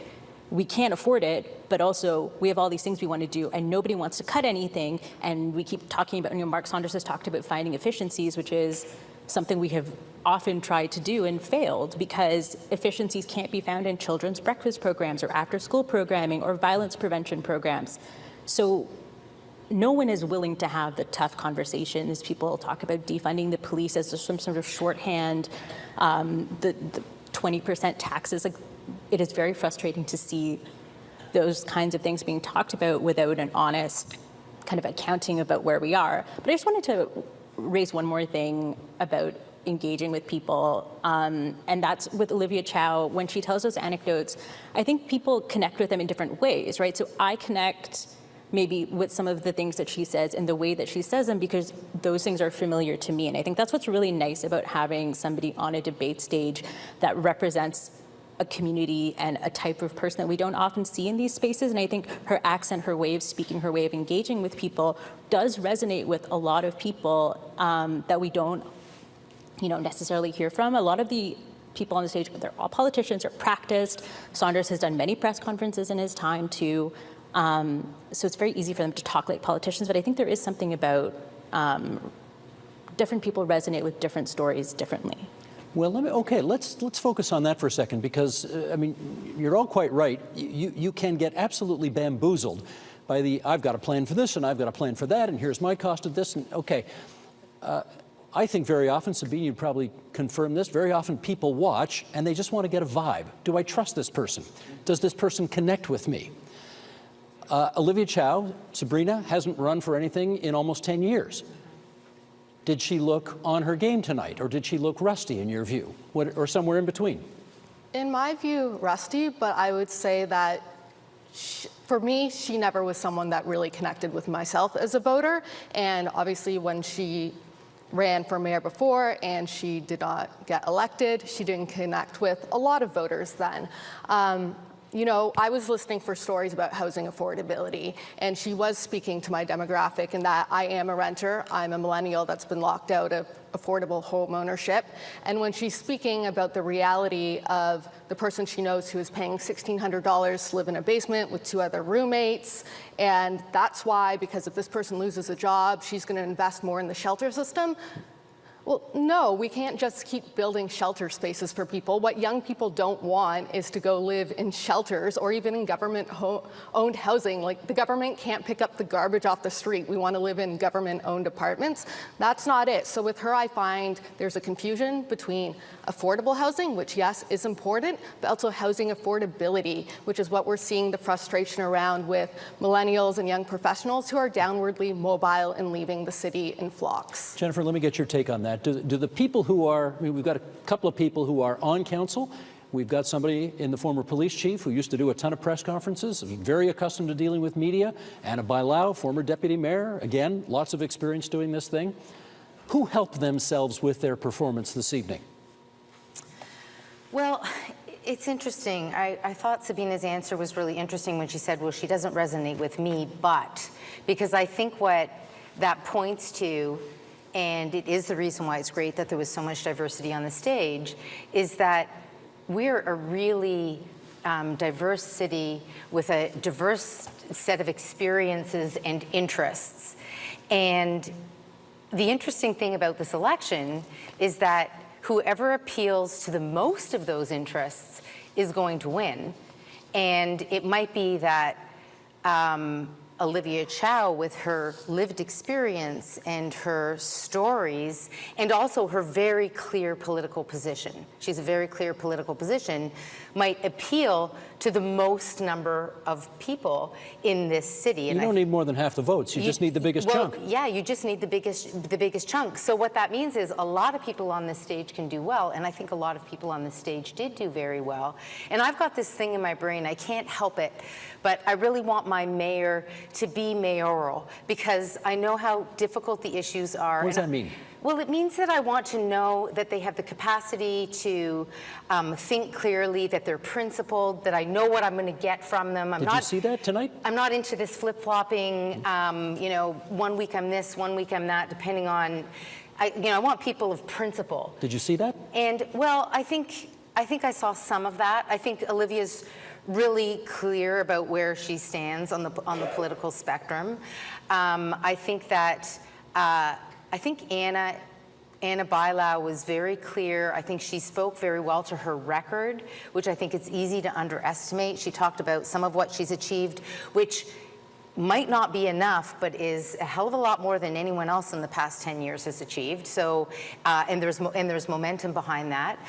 we can't afford it, but also we have all these things we want to do and nobody wants to cut anything. And we keep talking about, Mark Saunders has talked about finding efficiencies, which is something we have often tried to do and failed because efficiencies can't be found in children's breakfast programs or after school programming or violence prevention programs. So no one is willing to have the tough conversations. People talk about defunding the police as some sort of shorthand, the 20% taxes. Like, it is very frustrating to see those kinds of things being talked about without an honest kind of accounting about where we are. But I just wanted to raise one more thing about engaging with people, and that's with Olivia Chow. When she tells those anecdotes, I think people connect with them in different ways, right? So I connect maybe with some of the things that she says and the way that she says them because those things are familiar to me. And I think that's what's really nice about having somebody on a debate stage that represents a community and a type of person that we don't often see in these spaces. And I think her accent, her way of speaking, her way of engaging with people does resonate with a lot of people that we don't, necessarily hear from. A lot of the people on the stage, they're all politicians, are practiced. Saunders has done many press conferences in his time too. So it's very easy for them to talk like politicians, but I think there is something about different people resonate with different stories differently. Well, let's focus on that for a second because, you're all quite right. You can get absolutely bamboozled by I've got a plan for this and I've got a plan for that and here's my cost of this and I think very often, Sabine, you'd probably confirm this, very often people watch and they just want to get a vibe. Do I trust this person? Does this person connect with me? Olivia Chow, Sabrina, hasn't run for anything in almost 10 years. Did she look on her game tonight, or did she look rusty in your view, or somewhere in between? In my view, rusty, but I would say that for me, she never was someone that really connected with myself as a voter. And obviously when she ran for mayor before and she did not get elected, she didn't connect with a lot of voters then. I was listening for stories about housing affordability, and she was speaking to my demographic in that I am a renter. I'm a millennial that's been locked out of affordable home ownership. And when she's speaking about the reality of the person she knows who is paying $1,600 to live in a basement with 2 other roommates, and that's why, because if this person loses a job, she's going to invest more in the shelter system. Well, no, we can't just keep building shelter spaces for people. What young people don't want is to go live in shelters or even in government-owned housing. Like, the government can't pick up the garbage off the street. We want to live in government-owned apartments. That's not it. So with her, I find there's a confusion between affordable housing, which, yes, is important, but also housing affordability, which is what we're seeing the frustration around with millennials and young professionals who are downwardly mobile and leaving the city in flocks. Jennifer, let me get your take on that. Do the people who are, we've got a couple of people who are on council. We've got somebody in the former police chief who used to do a ton of press conferences, very accustomed to dealing with media. Ana Bailão, former deputy mayor, again, lots of experience doing this thing. Who helped themselves with their performance this evening? Well, it's interesting. I thought Sabina's answer was really interesting when she said, well, she doesn't resonate with me, but, because I think what that points to, and it is the reason why it's great that there was so much diversity on the stage, is that we're a really diverse city with a diverse set of experiences and interests. And the interesting thing about this election is that whoever appeals to the most of those interests is going to win. And it might be that Olivia Chow, with her lived experience and her stories, and also her very clear political position, she's a very clear political position, might appeal to the most number of people in this city. You don't need more than half the votes. You just need the biggest chunk. Yeah, you just need the biggest chunk. So what that means is a lot of people on this stage can do well, and I think a lot of people on this stage did do very well. And I've got this thing in my brain, I can't help it, but I really want my mayor to be mayoral, because I know how difficult the issues are. What does that mean? Well, it means that I want to know that they have the capacity to think clearly, that they're principled, that I know what I'm going to get from them. Did you see that tonight? I'm not into this flip-flopping, you know, 1 week I'm this, 1 week I'm that, depending on, I want people of principle. Did you see that? And, well, I think I saw some of that. I think Olivia's really clear about where she stands on the political spectrum. I think that, I think Ana Bailão was very clear. I think she spoke very well to her record, which I think it's easy to underestimate. She talked about some of what she's achieved, which might not be enough, but is a hell of a lot more than anyone else in the past 10 years has achieved. So, and there's momentum behind that.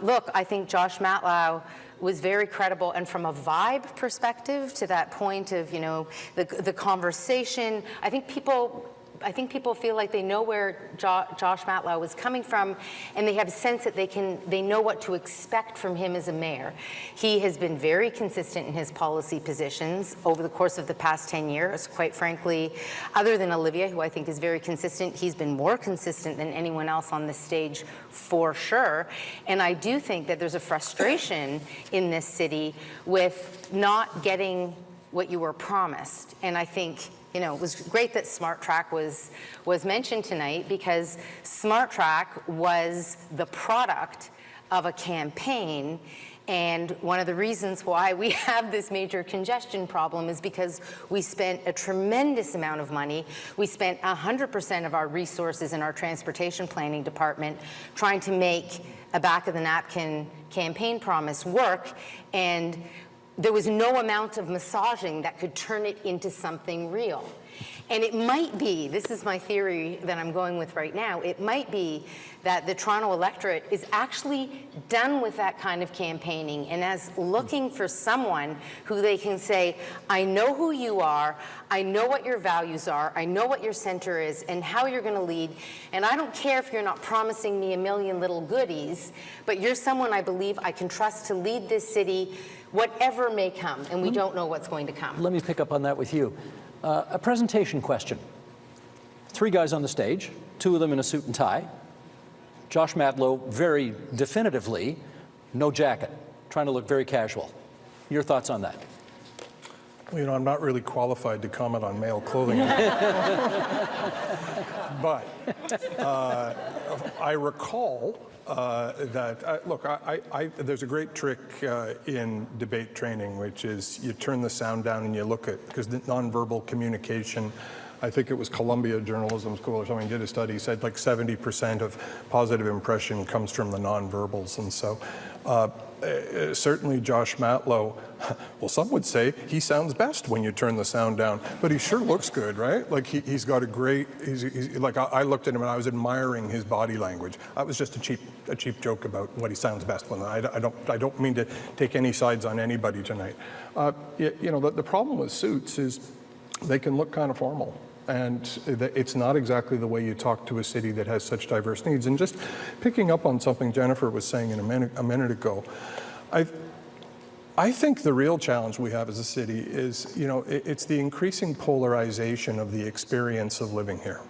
Look, I think Josh Matlow was very credible, and from a vibe perspective, to that point of, you know, the conversation, I think people feel like they know where Josh Matlow is coming from, and they have a sense that they know what to expect from him as a mayor. He has been very consistent in his policy positions over the course of the past 10 years. Quite frankly, other than Olivia, who I think is very consistent, he's been more consistent than anyone else on this stage for sure. And I do think that there's a frustration in this city with not getting what you were promised. And I think, you know, it was great that Smart Track was mentioned tonight, because Smart Track was the product of a campaign. And one of the reasons why we have this major congestion problem is because we spent a tremendous amount of money. We spent 100% of our resources in our transportation planning department trying to make a back-of-the-napkin campaign promise work. And there was no amount of massaging that could turn it into something real. And it might be, this is my theory that I'm going with right now, it might be that the Toronto electorate is actually done with that kind of campaigning and as looking for someone who they can say, I know who you are, I know what your values are, I know what your center is and how you're going to lead, and I don't care if you're not promising me a million little goodies, but you're someone I believe I can trust to lead this city, whatever may come, and we don't know what's going to come. Let me pick up on that with you. A presentation question. 3 guys on the stage, 2 of them in a suit and tie. Josh Matlow, very definitively, no jacket, trying to look very casual. Your thoughts on that? Well, you know, I'm not really qualified to comment on male clothing. But I recall that, look, there's a great trick in debate training, which is you turn the sound down and you look at, because the nonverbal communication, I think it was Columbia Journalism School or something did a study, said like 70% of positive impression comes from the nonverbals. And so certainly Josh Matlow, well, some would say he sounds best when you turn the sound down, but he sure looks good, right? Like he's got a great, he's like, I looked at him and I was admiring his body language. That was just a cheap joke about what he sounds best when. I don't mean to take any sides on anybody tonight. You know, the problem with suits is they can look kind of formal. And it's not exactly the way you talk to a city that has such diverse needs. And just picking up on something Jennifer was saying a minute ago, I think the real challenge we have as a city is, you know, it's the increasing polarization of the experience of living here.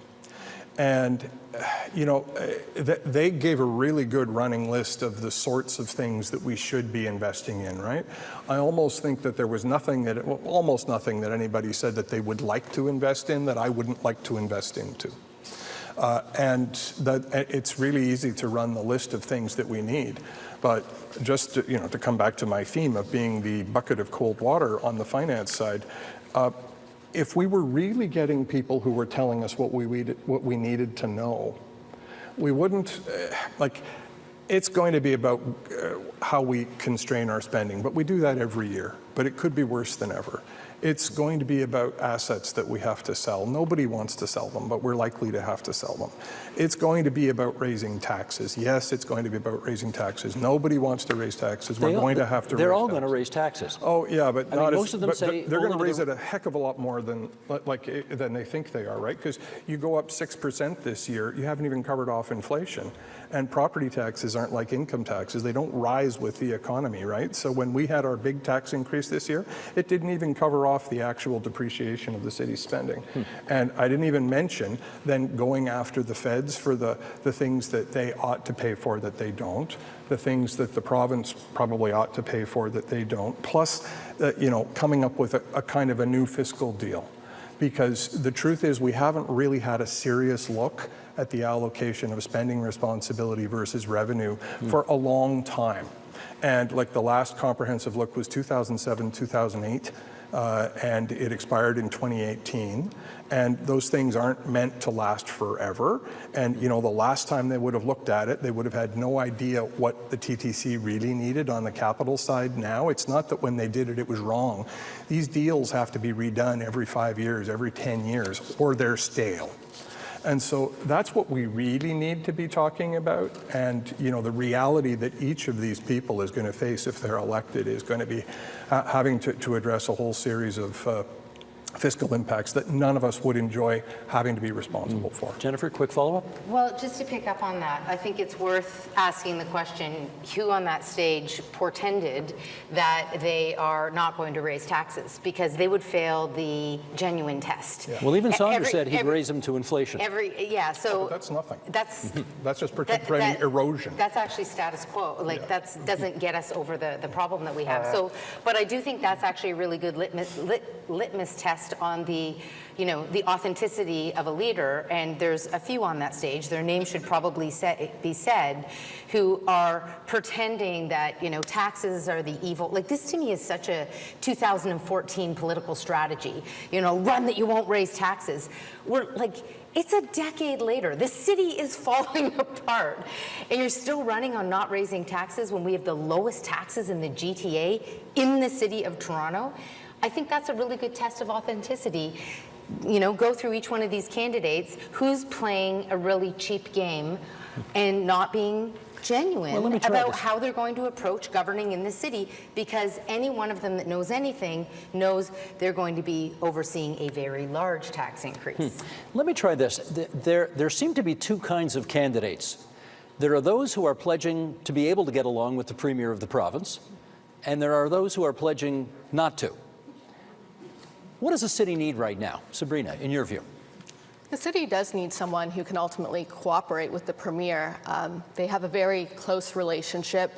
And, you know, they gave a really good running list of the sorts of things that we should be investing in, right? I almost think that there was almost nothing that anybody said that they would like to invest in that I wouldn't like to invest into. And that it's really easy to run the list of things that we need. But just to, you know, to come back to my theme of being the bucket of cold water on the finance side, if we were really getting people who were telling us what we needed to know, we wouldn't, like, it's going to be about how we constrain our spending, but we do that every year, but it could be worse than ever. It's going to be about assets that we have to sell. Nobody wants to sell them, but we're likely to have to sell them. It's going to be about raising taxes. Yes, it's going to be about raising taxes. Nobody wants to raise taxes. We're going to have to raise taxes. They're all going to raise taxes. Oh, yeah, but not most of them say they're going to raise it a heck of a lot more than they think they are, right? Because you go up 6% this year, you haven't even covered off inflation. And property taxes aren't like income taxes. They don't rise with the economy, right? So when we had our big tax increase this year, it didn't even cover off the actual depreciation of the city's spending. And I didn't even mention then going after the feds for the things that they ought to pay for that they don't, the things that the province probably ought to pay for that they don't, plus, coming up with a kind of a new fiscal deal. Because the truth is we haven't really had a serious look at the allocation of spending responsibility versus revenue for a long time. And like the last comprehensive look was 2007, 2008, and it expired in 2018. And those things aren't meant to last forever. And the last time they would have looked at it, they would have had no idea what the TTC really needed on the capital side now. It's not that when they did it, it was wrong. These deals have to be redone every 5 years, every 10 years, or they're stale. And so that's what we really need to be talking about. And, the reality that each of these people is going to face if they're elected is going to be having to address a whole series of fiscal impacts that none of us would enjoy having to be responsible for. Jennifer, quick follow-up? Well, just to pick up on that, I think it's worth asking the question, who on that stage portended that they are not going to raise taxes? Because they would fail the genuine test. Yeah. Well, even Saunders said he'd raise them to inflation. So but that's nothing. That's just pretending erosion. That's actually status quo. That doesn't get us over the problem that we have. But I do think that's actually a really good litmus test on the authenticity of a leader, and there's a few on that stage. Their names should probably be said, who are pretending that taxes are the evil. Like, this to me is such a 2014 political strategy. Run that you won't raise taxes. It's a decade later. The city is falling apart, and you're still running on not raising taxes when we have the lowest taxes in the GTA in the city of Toronto. I think that's a really good test of authenticity. Go through each one of these candidates, who's playing a really cheap game and not being genuine about how they're going to approach governing in the city, because any one of them that knows anything knows they're going to be overseeing a very large tax increase. Let me try this. There seem to be two kinds of candidates. There are those who are pledging to be able to get along with the Premier of the province, and there are those who are pledging not to. What does the city need right now? Sabrina, in your view? The city does need someone who can ultimately cooperate with the Premier. They have a very close relationship,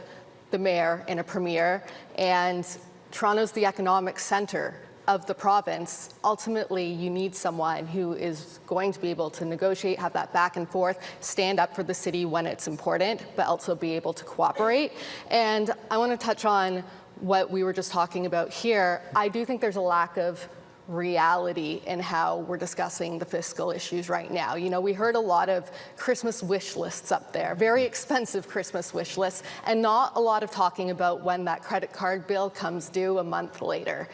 the Mayor and a Premier, and Toronto's the economic center of the province. Ultimately, you need someone who is going to be able to negotiate, have that back and forth, stand up for the city when it's important, but also be able to cooperate. And I want to touch on what we were just talking about here. I do think there's a lack of reality in how we're discussing the fiscal issues right now. We heard a lot of Christmas wish lists up there, very expensive Christmas wish lists, and not a lot of talking about when that credit card bill comes due a month later.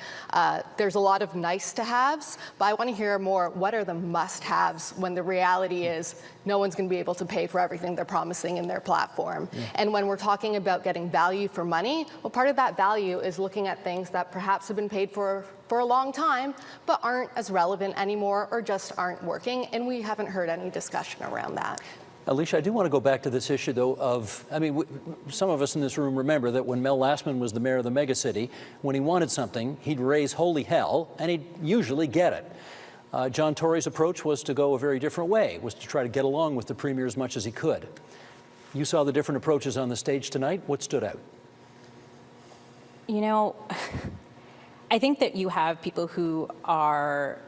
There's a lot of nice to haves, but I want to hear more, what are the must haves when the reality is no one's going to be able to pay for everything they're promising in their platform. Yeah. And when we're talking about getting value for money, well, part of that value is looking at things that perhaps have been paid for a long time, but aren't as relevant anymore or just aren't working, and we haven't heard any discussion around that. Alicia, I do want to go back to this issue, though, of, some of us in this room remember that when Mel Lastman was the mayor of the megacity, when he wanted something, he'd raise holy hell, and he'd usually get it. John Tory's approach was to go a very different way, was to try to get along with the Premier as much as he could. You saw the different approaches on the stage tonight. What stood out? I think that you have people who are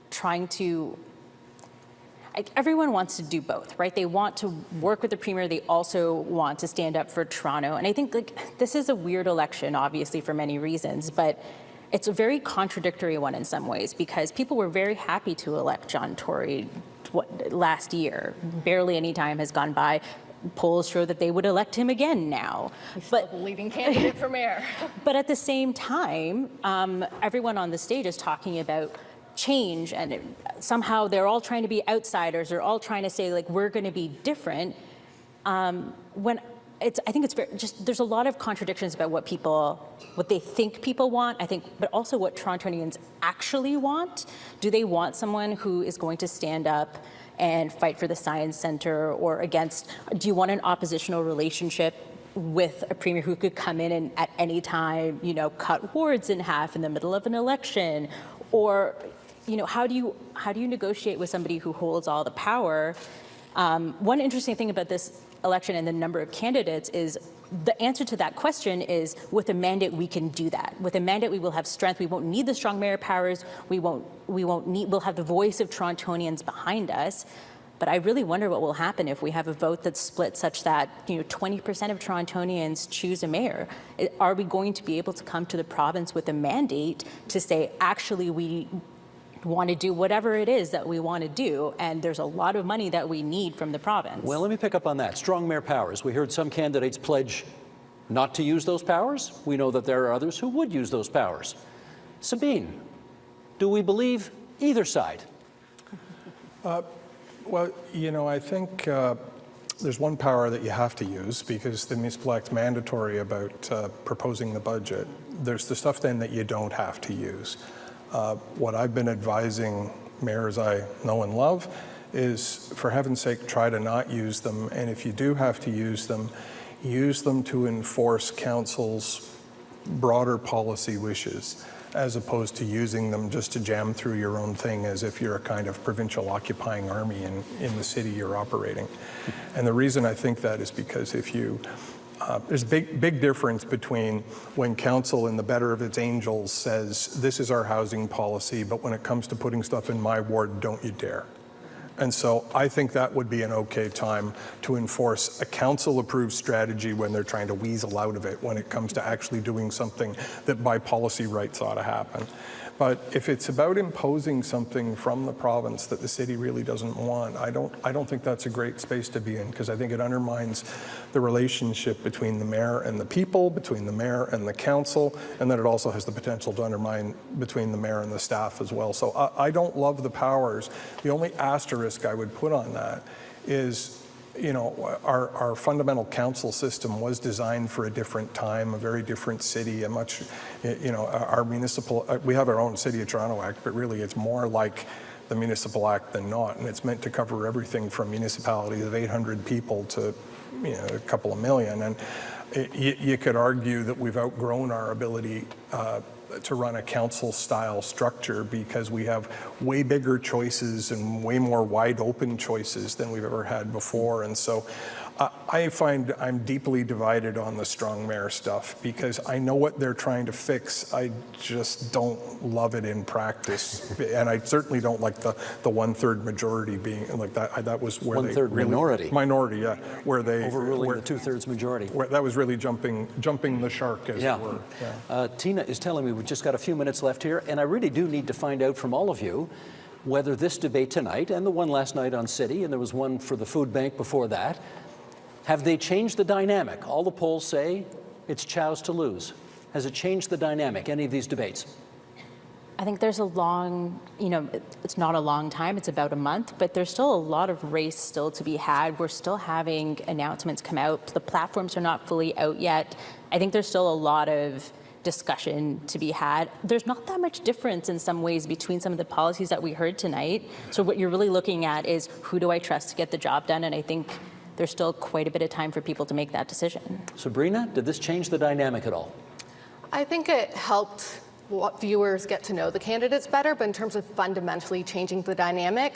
trying to, everyone wants to do both, right? They want to work with the Premier. They also want to stand up for Toronto. And I think this is a weird election, obviously, for many reasons, but it's a very contradictory one in some ways, because people were very happy to elect John Tory last year. Barely any time has gone by. Polls show that they would elect him again now. He's still the leading candidate for mayor. But at the same time, everyone on the stage is talking about change, and somehow they're all trying to be outsiders. They're all trying to say, we're going to be different. I think it's there's a lot of contradictions about what they think people want, I think, but also what Torontonians actually want. Do they want someone who is going to stand up and fight for the Science Centre, or do you want an oppositional relationship with a premier who could come in and at any time, cut wards in half in the middle of an election, or, how do you negotiate with somebody who holds all the power? One interesting thing about this election and the number of candidates is the answer to that question is with a mandate we can do that. With a mandate we will have strength. We won't need the strong mayor powers. We'll have the voice of Torontonians behind us. But I really wonder what will happen if we have a vote that's split such that 20% of Torontonians choose a mayor. Are we going to be able to come to the province with a mandate to say, actually, we want to do whatever it is that we want to do, and there's a lot of money that we need from the province? Well, let me pick up on that. Strong mayor powers. We heard some candidates pledge not to use those powers. We know that there are others who would use those powers. Sabine, do we believe either side? Well, I think there's one power that you have to use because the Municipal Act's mandatory about proposing the budget. There's the stuff then that you don't have to use. What I've been advising mayors I know and love is, for heaven's sake, try to not use them. And if you do have to use them to enforce council's broader policy wishes, as opposed to using them just to jam through your own thing as if you're a kind of provincial occupying army in the city you're operating. And the reason I think that is because if you, there's a big difference between when council in the better of its angels says, this is our housing policy, but when it comes to putting stuff in my ward, don't you dare. And so I think that would be an okay time to enforce a council-approved strategy when they're trying to weasel out of it when it comes to actually doing something that by policy rights ought to happen. But if it's about imposing something from the province that the city really doesn't want, I don't think that's a great space to be in, because I think it undermines the relationship between the mayor and the people, between the mayor and the council, and then it also has the potential to undermine between the mayor and the staff as well. So I don't love the powers. The only asterisk I would put on that is, our fundamental council system was designed for a different time, a very different city, a much, our municipal, we have our own City of Toronto Act, but really it's more like the Municipal Act than not. And it's meant to cover everything from municipalities of 800 people to, a couple of million. And you could argue that we've outgrown our ability to run a council-style structure because we have way bigger choices and way more wide-open choices than we've ever had before. And so I find I'm deeply divided on the strong mayor stuff because I know what they're trying to fix. I just don't love it in practice. And I certainly don't like the one-third majority being like that. That was where one-third really, minority, yeah, where they overruling the two-thirds majority. Where that was really jumping the shark, as it were. Yeah. Tina is telling me we've just got a few minutes left here, and I really do need to find out from all of you whether this debate tonight and the one last night on City, and there was one for the food bank before that, have they changed the dynamic? All the polls say it's Chow's to lose. Has it changed the dynamic, any of these debates? I think there's a long, it's not a long time, it's about a month, but there's still a lot of race still to be had. We're still having announcements come out. The platforms are not fully out yet. I think there's still a lot of discussion to be had. There's not that much difference in some ways between some of the policies that we heard tonight. So what you're really looking at is who do I trust to get the job done? And I think there's still quite a bit of time for people to make that decision. Sabrina, did this change the dynamic at all? I think it helped viewers get to know the candidates better, but in terms of fundamentally changing the dynamic,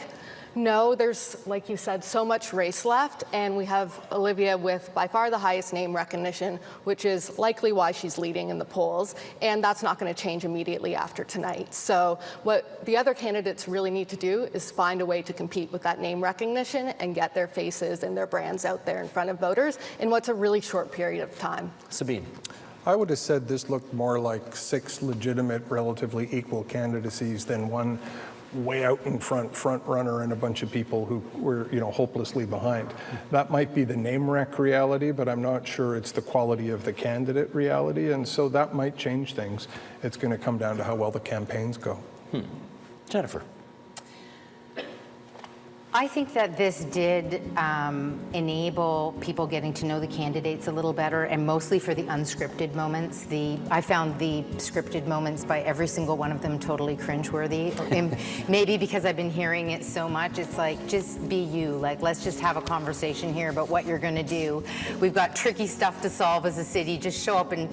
no, there's, like you said, so much race left, and we have Olivia with by far the highest name recognition, which is likely why she's leading in the polls, and that's not going to change immediately after tonight. So what the other candidates really need to do is find a way to compete with that name recognition and get their faces and their brands out there in front of voters in what's a really short period of time. Sabine. I would have said this looked more like 6 legitimate, relatively equal candidacies than one way out in front runner and a bunch of people who were, hopelessly behind. That might be the name rec reality, but I'm not sure it's the quality of the candidate reality, and so that might change things. It's going to come down to how well the campaigns go. Jennifer. I think that this did enable people getting to know the candidates a little better, and mostly for the unscripted moments. I found the scripted moments by every single one of them totally cringeworthy. And maybe because I've been hearing it so much, it's like, just be you. Like, let's just have a conversation here about what you're going to do. We've got tricky stuff to solve as a city. Just show up and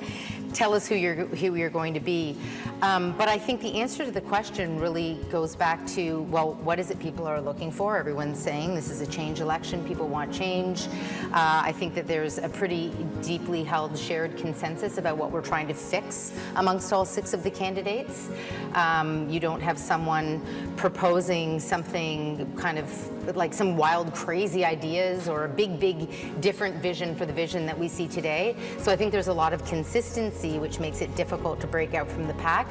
tell us who you're going to be. But I think the answer to the question really goes back to, well, what is it people are looking for? Everyone's saying this is a change election. People want change. I think that there's a pretty deeply held shared consensus about what we're trying to fix amongst all 6 of the candidates. You don't have someone proposing something kind of like some wild, crazy ideas or a big, different vision for the vision that we see today. So I think there's a lot of consistency, which makes it difficult to break out from the pack.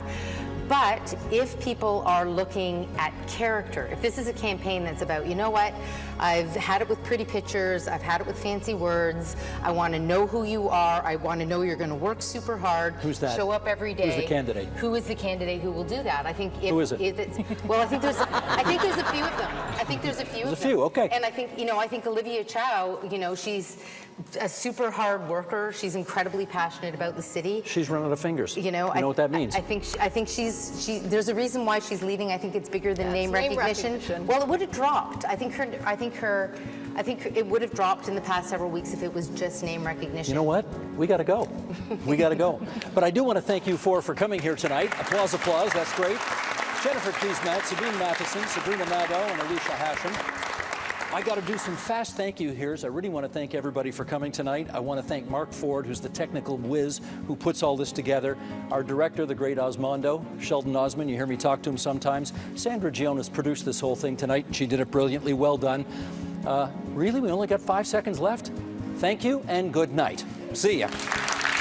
But if people are looking at character, if this is a campaign that's about, you know what, I've had it with pretty pictures, I've had it with fancy words, I want to know who you are, I want to know you're going to work super hard, Who's that? Show up every day. Who's the candidate? Who is the candidate who will do that? I think if, who is it? Well, I think there's a few of them. I think there's a few of them. There's a few, okay. And I think Olivia Chow, she's a super hard worker. She's incredibly passionate about the city. She's run out of fingers. You know what that means? I think there's a reason why she's leaving. I think it's bigger than name recognition. Well, it would have dropped. I think it would have dropped in the past several weeks if it was just name recognition. You know what? We got to go. We got to go. But I do want to thank you for coming here tonight. Applause, applause. That's great. Jennifer Keesmaat, Sabine Matheson, Sabrina Nadeau, and Alicia Hashem. I got to do some fast thank you here's. I really want to thank everybody for coming tonight. I want to thank Mark Ford, who's the technical whiz who puts all this together. Our director, the great Osmondo, Sheldon Osmond. You hear me talk to him sometimes. Sandra Gionas produced this whole thing tonight, and she did it brilliantly. Well done. Really, we only got 5 seconds left. Thank you and good night. See ya.